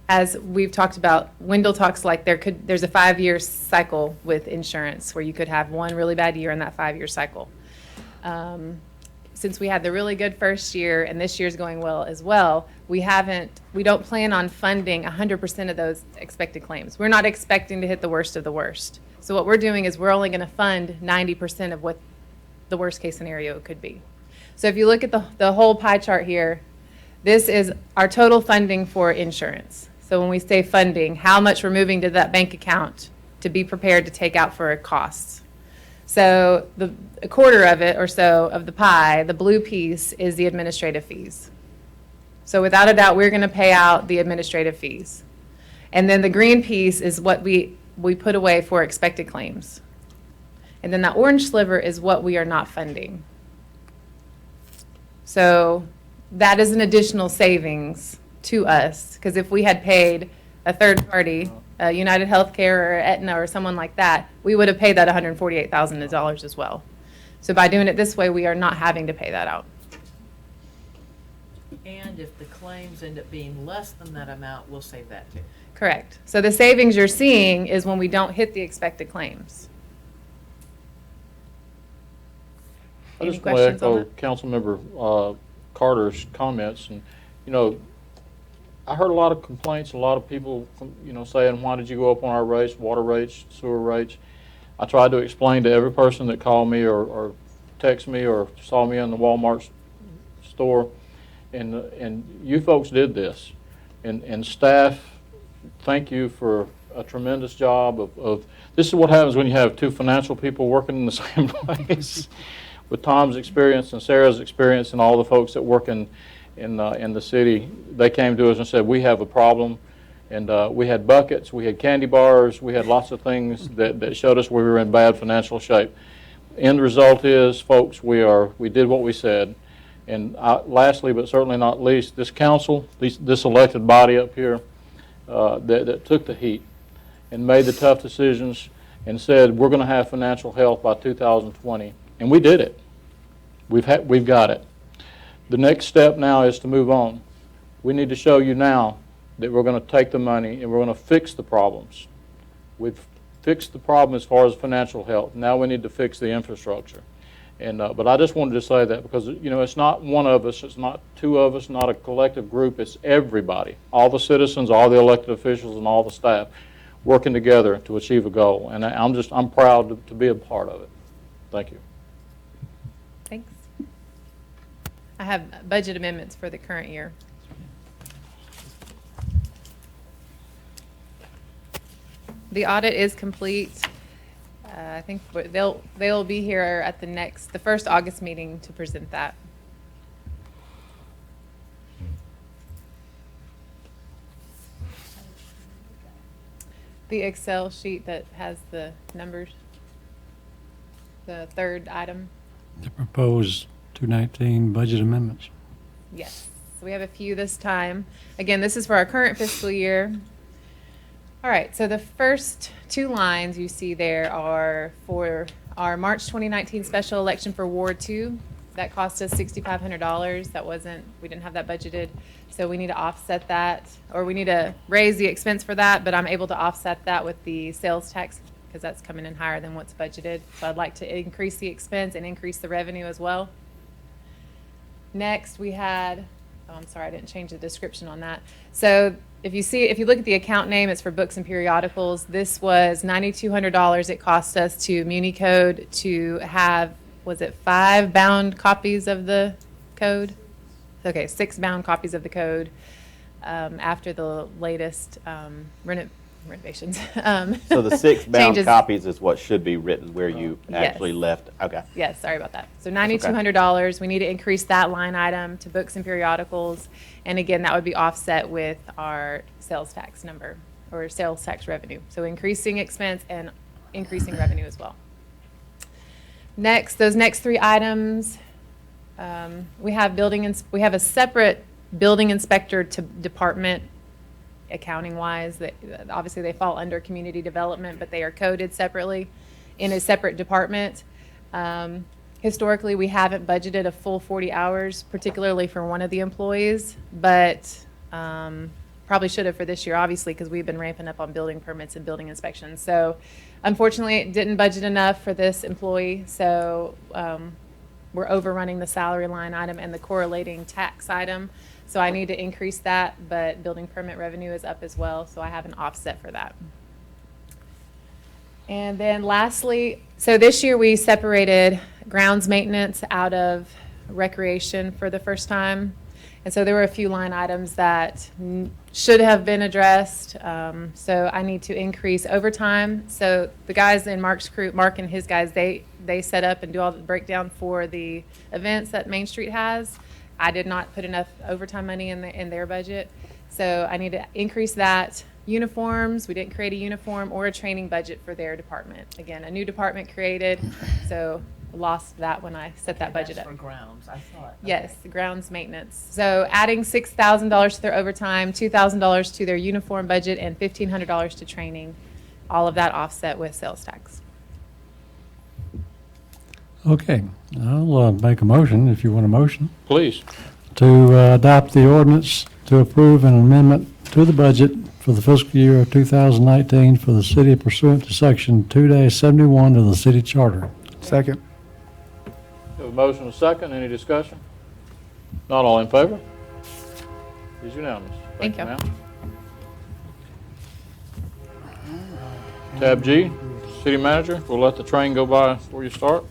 as we've talked about, Wendell talks like there's a 5-year cycle with insurance where you could have one really bad year in that 5-year cycle. Since we had the really good first year and this year's going well as well, we don't plan on funding 100% of those expected claims. We're not expecting to hit the worst of the worst. So what we're doing is we're only going to fund 90% of what the worst case scenario could be. So if you look at the whole pie chart here, this is our total funding for insurance. So when we say funding, how much we're moving to that bank account to be prepared to take out for costs. So a quarter of it or so of the pie, the blue piece, is the administrative fees. So without a doubt, we're going to pay out the administrative fees. And then the green piece is what we put away for expected claims. And then that orange sliver is what we are not funding. So that is an additional savings to us, because if we had paid a third party, United Healthcare or Aetna or someone like that, we would have paid that $148,000 as well. So by doing it this way, we are not having to pay that out. And if the claims end up being less than that amount, we'll save that too. Correct. So the savings you're seeing is when we don't hit the expected claims. I Any just want to questions on echo that? Councilmember Carter's comments, and I heard a lot of complaints, a lot of people, saying, why did you go up on our rates, water rates, sewer rates? I tried to explain to every person that called me or texted me or saw me in the Walmart store, and you folks did this. And staff, thank you for a tremendous job of this is what happens when you have two financial people working in the same place. With Tom's experience and Sarah's experience and all the folks that work in the city, they came to us and said, we have a problem. And we had buckets, we had candy bars, we had lots of things that showed us we were in bad financial shape. End result is, folks, we did what we said. And lastly, but certainly not least, this council, this elected body up here that took the heat and made the tough decisions and said, we're going to have financial health by 2020. And we did it. We've got it. The next step now is to move on. We need to show you now that we're going to take the money and we're going to fix the problems. We've fixed the problem as far as financial health. Now we need to fix the infrastructure. And but I just wanted to say that because, you know, it's not one of us, it's not two of us, not a collective group, it's everybody, all the citizens, all the elected officials, and all the staff working together to achieve a goal. And I'm proud to be a part of it. Thank you. Thanks. I have budget amendments for the current year. The audit is complete. I think they'll be here at the first August meeting to present that. The Excel sheet that has the numbers, the third item. The proposed 219 budget amendments. Yes, so we have a few this time. Again, this is for our current fiscal year. All right, so the first two lines you see there are for our March 2019 special election for Ward 2. That cost us $6,500. We didn't have that budgeted. So we need to offset that, or we need to raise the expense for that, but I'm able to offset that with the sales tax because that's coming in higher than what's budgeted. So I'd like to increase the expense and increase the revenue as well. Next, we had, I'm sorry, I didn't change the description on that. So if you look at the account name, it's for books and periodicals. This was $9,200 it cost us to MuniCode to have, was it 5 bound copies of the code? Okay, 6 bound copies of the code after the latest renovations. So the 6 bound changes. copies is what should be written where you actually left. Okay. Yes, sorry about that. So $9,200, we need to increase that line item to books and periodicals. And again, that would be offset with our sales tax number or sales tax revenue. So increasing expense and increasing revenue as well. Next, those next 3 items, we have a separate building inspector department accounting wise. Obviously they fall under community development, but they are coded separately in a separate department. Historically, we haven't budgeted a full 40 hours, particularly for one of the employees, but probably should have for this year, obviously, because we've been ramping up on building permits and building inspections. So unfortunately, it didn't budget enough for this employee, so we're overrunning the salary line item and the correlating tax item. So I need to increase that, but building permit revenue is up as well, so I have an offset for that. And then lastly, so this year we separated grounds maintenance out of recreation for the first time. And so there were a few line items that should have been addressed. So I need to increase overtime. So the guys in Mark's crew, Mark and his guys, they set up and do all the breakdown for the events that Main Street has. I did not put enough overtime money in their budget. So I need to increase that. Uniforms, we didn't create a uniform or a training budget for their department. Again, a new department created, so lost that when I set that budget up. For grounds, I thought. Yes, the grounds maintenance. So adding $6,000 to their overtime, $2,000 to their uniform budget, and $1,500 to training. All of that offset with sales tax. Okay, I'll make a motion, if you want a motion, Please. to adopt the ordinance to approve an amendment to the budget for the fiscal year of 2019 for the city pursuant to Section 2-71 of the city charter. Second. We have a motion and a second. Any discussion? Not all in favor? It is unanimous. Thank you. ma'am. Tab G, City Manager. We'll let the train go by before you start.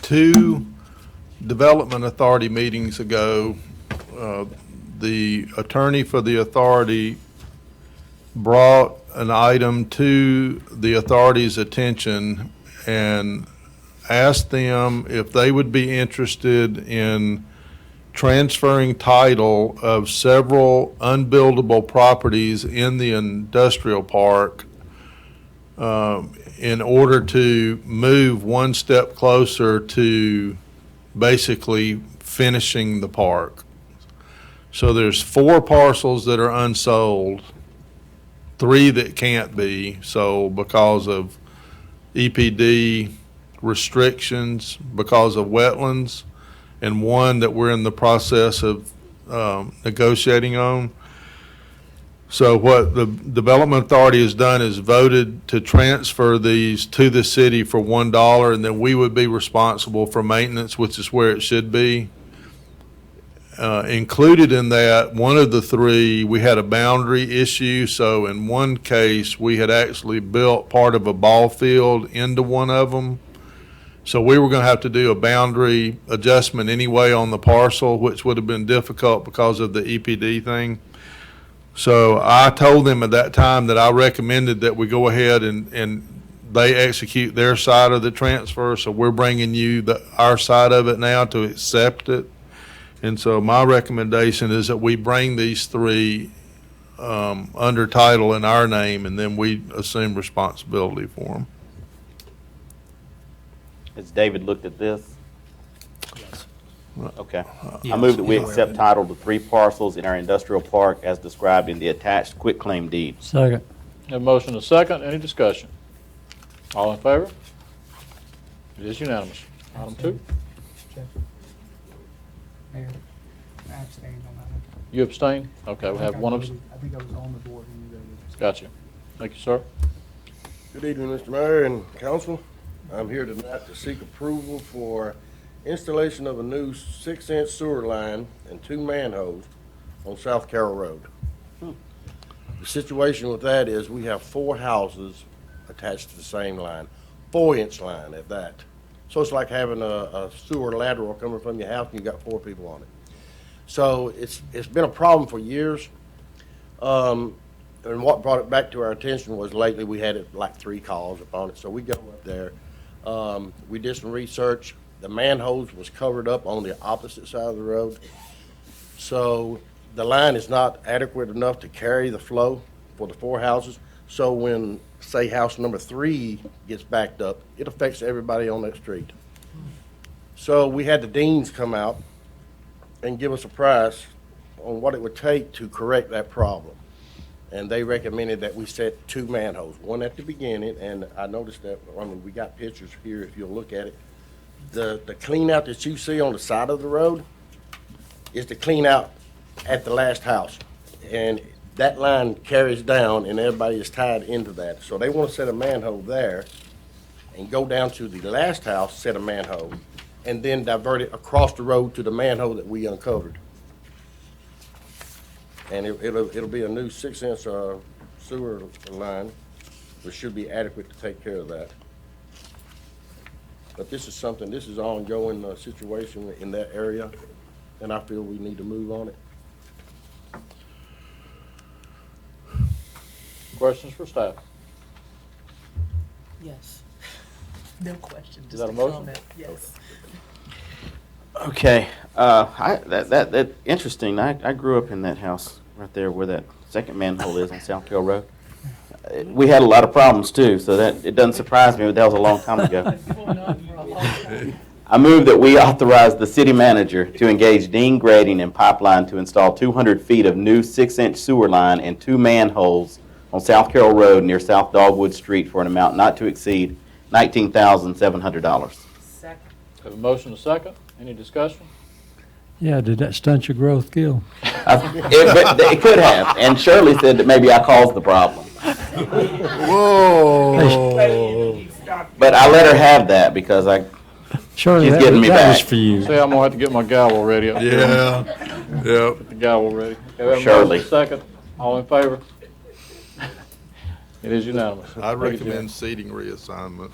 Two Development Authority meetings ago, the attorney for the authority brought an item to the authority's attention and asked them if they would be interested in transferring title of several unbuildable properties in the industrial park in order to move one step closer to basically finishing the park. So there's 4 parcels that are unsold, 3 that can't be sold because of EPD restrictions, because of wetlands, and 1 that we're in the process of negotiating on. So what the Development Authority has done is voted to transfer these to the city for $1, and then we would be responsible for maintenance, which is where it should be. Included in that, one of the 3, we had a boundary issue. So in one case, we had actually built part of a ball field into one of them. So we were going to have to do a boundary adjustment anyway on the parcel, which would have been difficult because of the EPD thing. So I told them at that time that I recommended that we go ahead and they execute their side of the transfer. So we're bringing you our side of it now to accept it. And so my recommendation is that we bring these 3 under title in our name, and then we assume responsibility for them. Has David looked at this? Yes. Okay. Yes, I move that we he's aware of accept it. title to 3 parcels in our industrial park as described in the attached quitclaim deed. Second. Have a motion and a second. Any discussion? All in favor? It is unanimous. Item 2. Mayor, I abstained on that one. You abstain? Okay, we have one abstain. I think I was on the board when you voted. Gotcha. Thank you, sir. Good evening, Mr. Mayor and council. I'm here tonight to seek approval for installation of a new 6-inch sewer line and 2 manholes on South Carroll Road. The situation with that is we have 4 houses attached to the same line, 4-inch line at that. So it's like having a sewer lateral coming from your house and you got 4 people on it. So it's been a problem for years. And what brought it back to our attention was lately we had like 3 calls upon it. So we go up there. We did some research. The manholes was covered up on the opposite side of the road. So the line is not adequate enough to carry the flow for the 4 houses. So when, say, house number 3 gets backed up, it affects everybody on that street. So we had the deans come out and give us a price on what it would take to correct that problem. And they recommended that we set 2 manholes, one at the beginning, and I noticed that, I mean, we got pictures here if you'll look at it. The clean out that you see on the side of the road is the clean out at the last house. And that line carries down and everybody is tied into that. So they want to set a manhole there and go down to the last house, set a manhole, and then divert it across the road to the manhole that we uncovered. And it'll be a new 6-inch sewer line, which should be adequate to take care of that. But this is ongoing situation in that area, and I feel we need to move on it. Questions for staff? Yes. No question. Is that a motion? Yes. Okay, that interesting. I grew up in that house right there where that second manhole is on South Carroll Road. We had a lot of problems too, so that it doesn't surprise me, but that was a long time ago. I move that we authorize the city manager to engage Dean Grading and Pipeline to install 200 feet of new 6-inch sewer line and 2 manholes on South Carroll Road near South Dogwood Street for an amount not to exceed $19,700. Second. Have a motion and a second. Any discussion? Yeah, did that stunt your growth, Gil? It could have, and Shirley said that maybe I caused the problem. Whoa. But I let her have that because Shirley, she's that getting was- me that back. was for you. See, I'm gonna have to get my gavel ready up here. Yeah, yep. Get the gavel ready. Okay, we have a Shirley. motion and a second. All in favor? It is unanimous. I'd Thank you, recommend seating reassignment.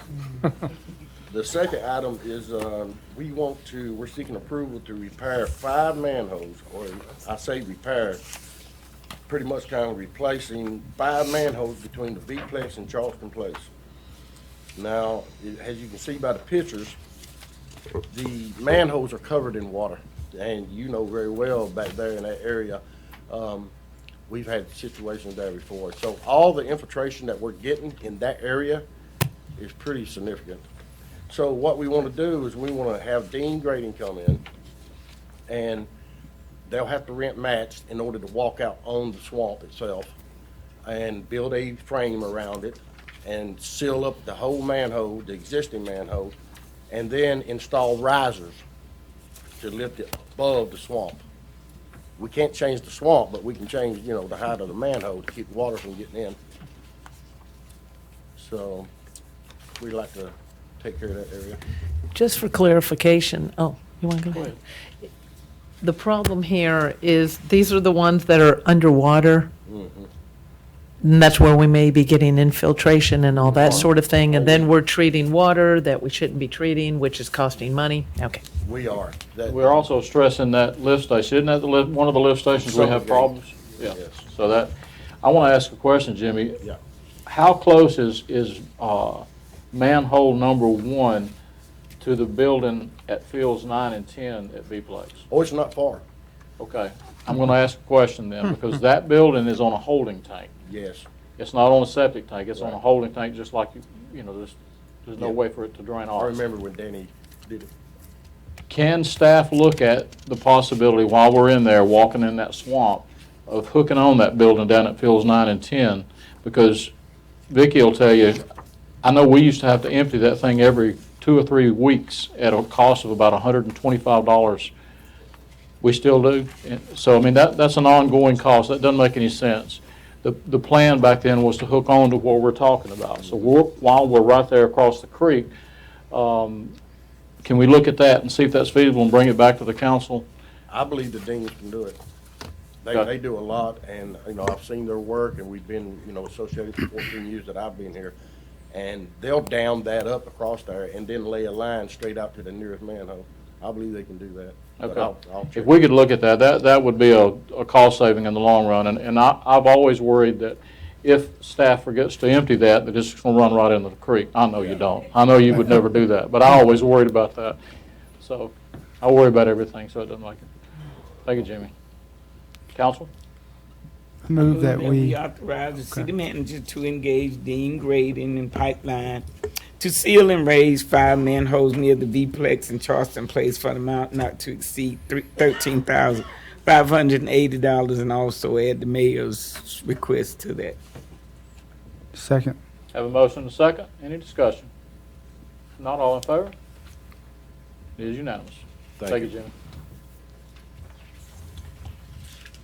The second item is, we're seeking approval to repair 5 manholes, or I say repair, pretty much kind of replacing 5 manholes between the B-Plex and Charleston Place. Now, as you can see by the pictures, the manholes are covered in water, and you know very well back there in that area. we've had situations there before. So all the infiltration that we're getting in that area is pretty significant. So what we want to do is we want to have Dean Grading come in, and they'll have to rent mats in order to walk out on the swamp itself and build a frame around it and seal up the whole manhole, the existing manhole, and then install risers to lift it above the swamp. We can't change the swamp, but we can change, you know, the height of the manhole to keep the water from getting in. So we'd like to take care of that area. Just for clarification, oh, you want to go ahead? The problem here is these are the ones that are underwater. And that's where we may be getting infiltration and all that sort of thing. And then we're treating water that we shouldn't be treating, which is costing money. Okay. We are. We're also stressing that lift station. Isn't that the one of the lift stations we have problems? Yeah. Yes. So that, I want to ask a question, Jimmy. Yeah. How close is manhole number 1 to the building at fields 9 and 10 at B-Plex? Oh, it's not far. Okay. I'm going to ask a question then, because that building is on a holding tank. Yes. It's not on a septic tank. It's on a Right. holding tank, just like, you know, there's no Yeah. way for it to drain off. I remember when Danny did it. Can staff look at the possibility while we're in there, walking in that swamp, of hooking on that building down at fields 9 and 10? Because Vicki will tell you, I know we used to have to empty that thing every 2 or 3 weeks at a cost of about $125. We still do. So, I mean, that's an ongoing cost. That doesn't make any sense. The plan back then was to hook on to what we're talking about. So while we're right there across the creek, can we look at that and see if that's feasible and bring it back to the council? I believe the Deans can do it. Okay. They do a lot, and, you know, I've seen their work, and we've been, you know, associated for 14 years that I've been here. And they'll dam that up across there and then lay a line straight out to the nearest manhole. I believe they can do that. But Okay. I'll check. If we could look at that would be a cost saving in the long run. And I've always worried that if staff forgets to empty that it's going to run right into the creek. I know you don't. I know you would never do that, but I always worried about that. So I worry about everything, so it doesn't like it. Thank you, Jimmy. Council? I move that we. authorize the city manager to engage Dean Grading and Pipeline to seal and raise 5 manholes near the V-Plex in Charleston Place for the amount not to exceed $13,580, and also add the mayor's request to that. Second. Have a motion and a second. Any discussion? Not all in favor? It is unanimous. Thank you, Jimmy.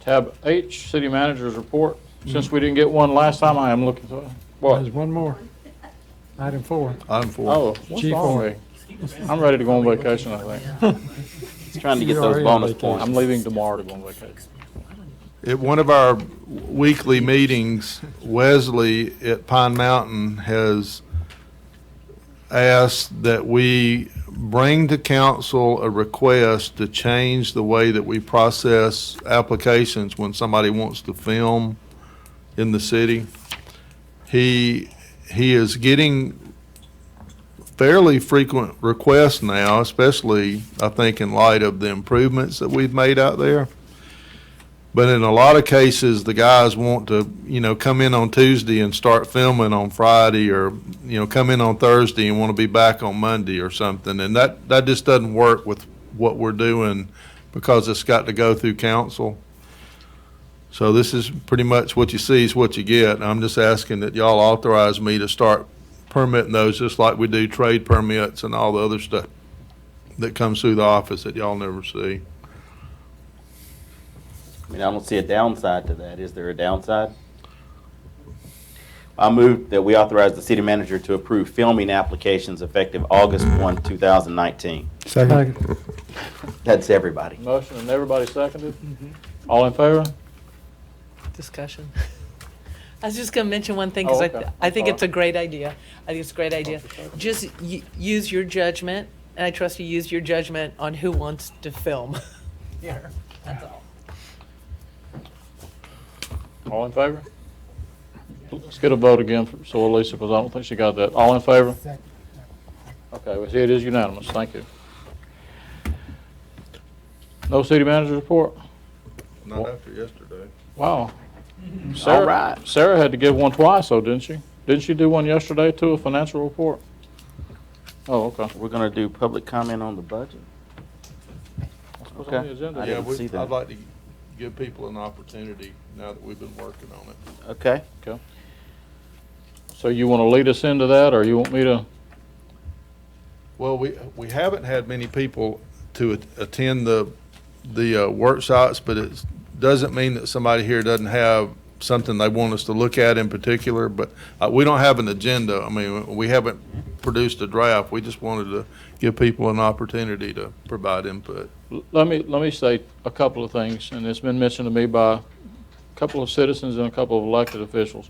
Tab H, City Manager's Report. Since we didn't get one last time, I am looking for, what? There's one more. Item 4. I'm for. Oh, what's Chief wrong Horn. with me? I'm ready to go on vacation, I think. He's trying to get You're those already on bonus vacation. points. I'm leaving tomorrow to go on vacation. At one of our weekly meetings, Wesley at Pine Mountain has asked that we bring to council a request to change the way that we process applications when somebody wants to film in the city. He is getting fairly frequent requests now, especially, I think, in light of the improvements that we've made out there. But in a lot of cases, the guys want to, you know, come in on Tuesday and start filming on Friday, or, you know, come in on Thursday and want to be back on Monday or something. And that just doesn't work with what we're doing, because it's got to go through council. So this is pretty much what you see is what you get. I'm just asking that y'all authorize me to start permitting those, just like we do trade permits and all the other stuff that comes through the office that y'all never see. I mean, I don't see a downside to that. Is there a downside? I move that we authorize the city manager to approve filming applications effective August 1, 2019. Second. That's everybody. Motion and everybody seconded? All in favor? Discussion. I was just going to mention one thing, Oh, because okay. I think Sorry. it's a great idea. I think it's a great idea. Just use your judgment, and I trust you use your judgment on who wants to film here. That's all. All in favor? Let's get a vote again for so Elisa, because I don't think she got that. All in favor? Okay, well, see, it is unanimous. Thank you. No city manager report? Not after yesterday. Wow. Sarah, right. Sarah had to give one twice, though, didn't she? Didn't she do one yesterday, too, a financial report? Oh, okay. We're going to do public comment on the budget. What's on the agenda? I didn't see that. I'd like to give people an opportunity now that we've been working on it. Okay. Okay. So you want to lead us into that, or you want me to? Well, we haven't had many people to attend the workshops, but it doesn't mean that somebody here doesn't have something they want us to look at in particular, but we don't have an agenda. I mean, we haven't produced a draft. We just wanted to give people an opportunity to provide input. Let me say a couple of things, and it's been mentioned to me by a couple of citizens and a couple of elected officials.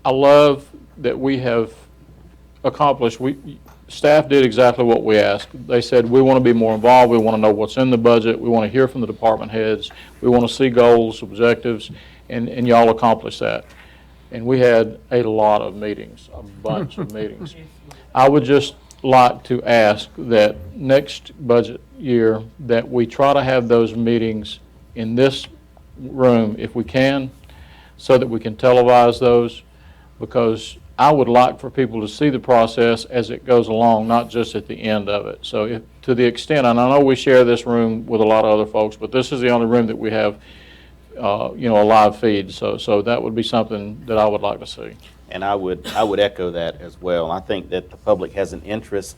I love that we have accomplished, staff did exactly what we asked. They said, we want to be more involved, we want to know what's in the budget, we want to hear from the department heads, we want to see goals, objectives, and y'all accomplished that. And we had a lot of meetings, a bunch of meetings. I would just like to ask that next budget year that we try to have those meetings in this room if we can, so that we can televise those, because I would like for people to see the process as it goes along, not just at the end of it. So if, to the extent, and I know we share this room with a lot of other folks, but this is the only room that we have a live feed. So that would be something that I would like to see. And I would echo that as well. I think that the public has an interest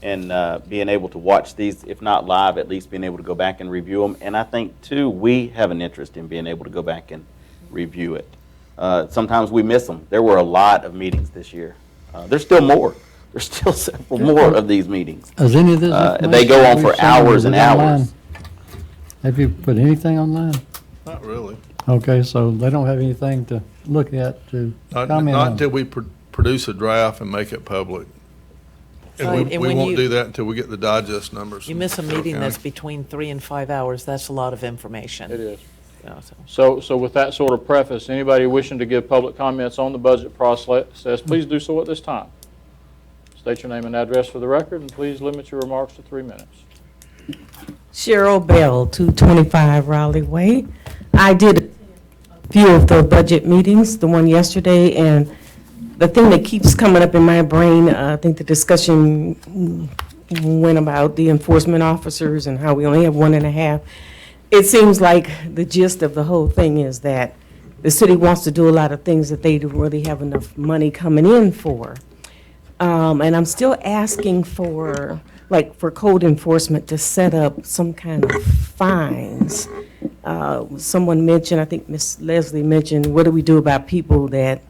in being able to watch these, if not live, at least being able to go back and review them. And I think, too, we have an interest in being able to go back and review it. Sometimes we miss them. There were a lot of meetings this year. There's still more. There's still several more of these meetings. Is any of this They go on information for we've seen hours and online? hours. Have you put anything online? Not really. Okay, so they don't have anything to look at to comment Not on? until we produce a draft and make it public. And Right, we and when won't you- do that until we get the digest numbers. You miss a from Carroll meeting that's County. between 3 and 5 hours, that's a lot of information. It is. Yeah, so- So with that sort of preface, anybody wishing to give public comments on the budget process, please do so at this time. State your name and address for the record, and please limit your remarks to 3 minutes. Cheryl Bell, 225 Raleigh Way. I did a few of the budget meetings, the one yesterday, and the thing that keeps coming up in my brain, I think the discussion went about the enforcement officers and how we only have 1.5. It seems like the gist of the whole thing is that the city wants to do a lot of things that they don't really have enough money coming in for. And I'm still asking for, like, for code enforcement to set up some kind of fines. Someone mentioned, I think Ms. Leslie mentioned, what do we do about people that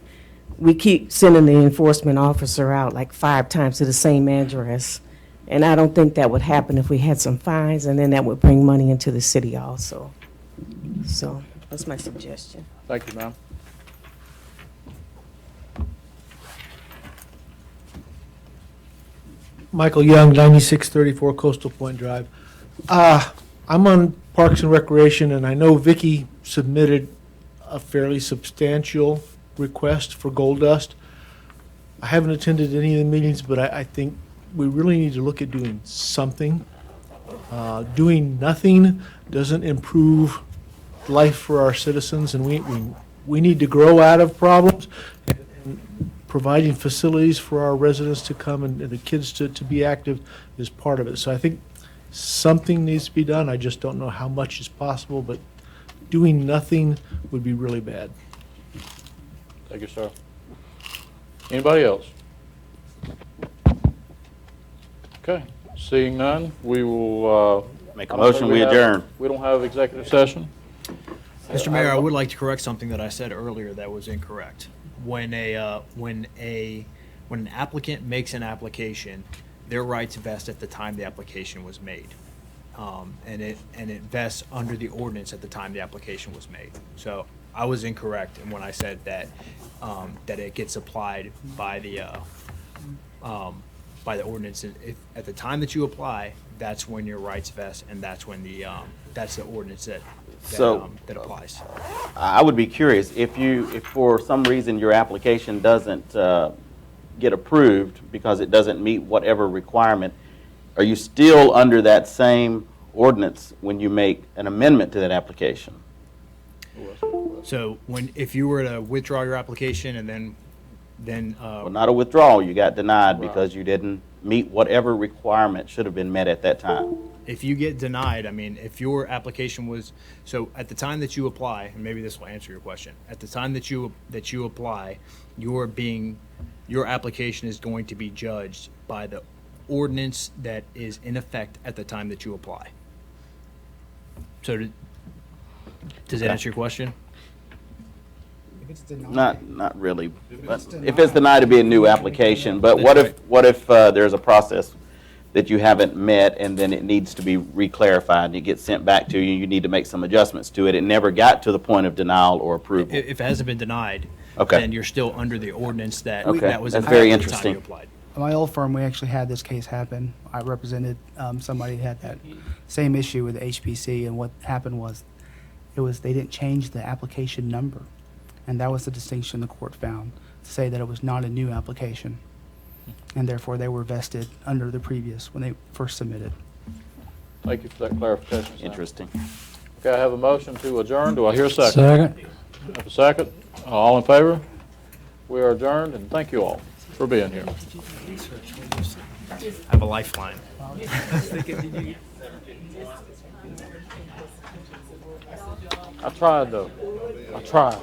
we keep sending the enforcement officer out like 5 times to the same address? And I don't think that would happen if we had some fines, and then that would bring money into the city also. So that's my suggestion. Thank you, ma'am. Michael Young, 9634 Coastal Point Drive. I'm on Parks and Recreation, and I know Vicky submitted a fairly substantial request for gold dust. I haven't attended any of the meetings, but I think we really need to look at doing something. Doing nothing doesn't improve life for our citizens, and we need to grow out of problems. And providing facilities for our residents to come and the kids to be active is part of it. So I think something needs to be done. I just don't know how much is possible, but doing nothing would be really bad. Thank you, sir. Anybody else? Okay, seeing none, we will, Make a motion, we adjourn. We don't have executive session? Mr. Mayor, I would like to correct something that I said earlier that was incorrect. When an applicant makes an application, their rights vest at the time the application was made. And it vests under the ordinance at the time the application was made. So I was incorrect when I said that that it gets applied by the ordinance. If, at the time that you apply, that's when your rights vest, and that's when that's the ordinance that applies. I would be curious, if for some reason your application doesn't get approved because it doesn't meet whatever requirement, are you still under that same ordinance when you make an amendment to that application? So if you were to withdraw your application and then Well, not a withdrawal, you got denied because you didn't meet whatever requirement should have been met at that time. if you get denied, I mean, if your application was, so at the time that you apply, and maybe this will answer your question, at the time that you apply, your application is going to be judged by the ordinance that is in effect at the time that you apply. So does that answer your question? If it's denied. Not really. But if it's denied, to be a new application, but what if there's a process that you haven't met and then it needs to be reclarified and it gets sent back to you, you need to make some adjustments to it. It never got to the point of denial or approval. If it hasn't been denied, Okay. then you're still under the ordinance that Okay. that was in That's very effect at the time interesting. you applied. At my old firm, we actually had this case happen. I represented somebody that had that same issue with HPC, and what happened was, they didn't change the application number, and that was the distinction the court found, to say that it was not a new application, and therefore they were vested under the previous when they first submitted. Thank you for that clarification, Sam. Interesting. Okay, I have a motion to adjourn. Do I hear a second? Second. Have a second? All in favor? We are adjourned, and thank you all for being here. I have a lifeline. I tried, though. I tried.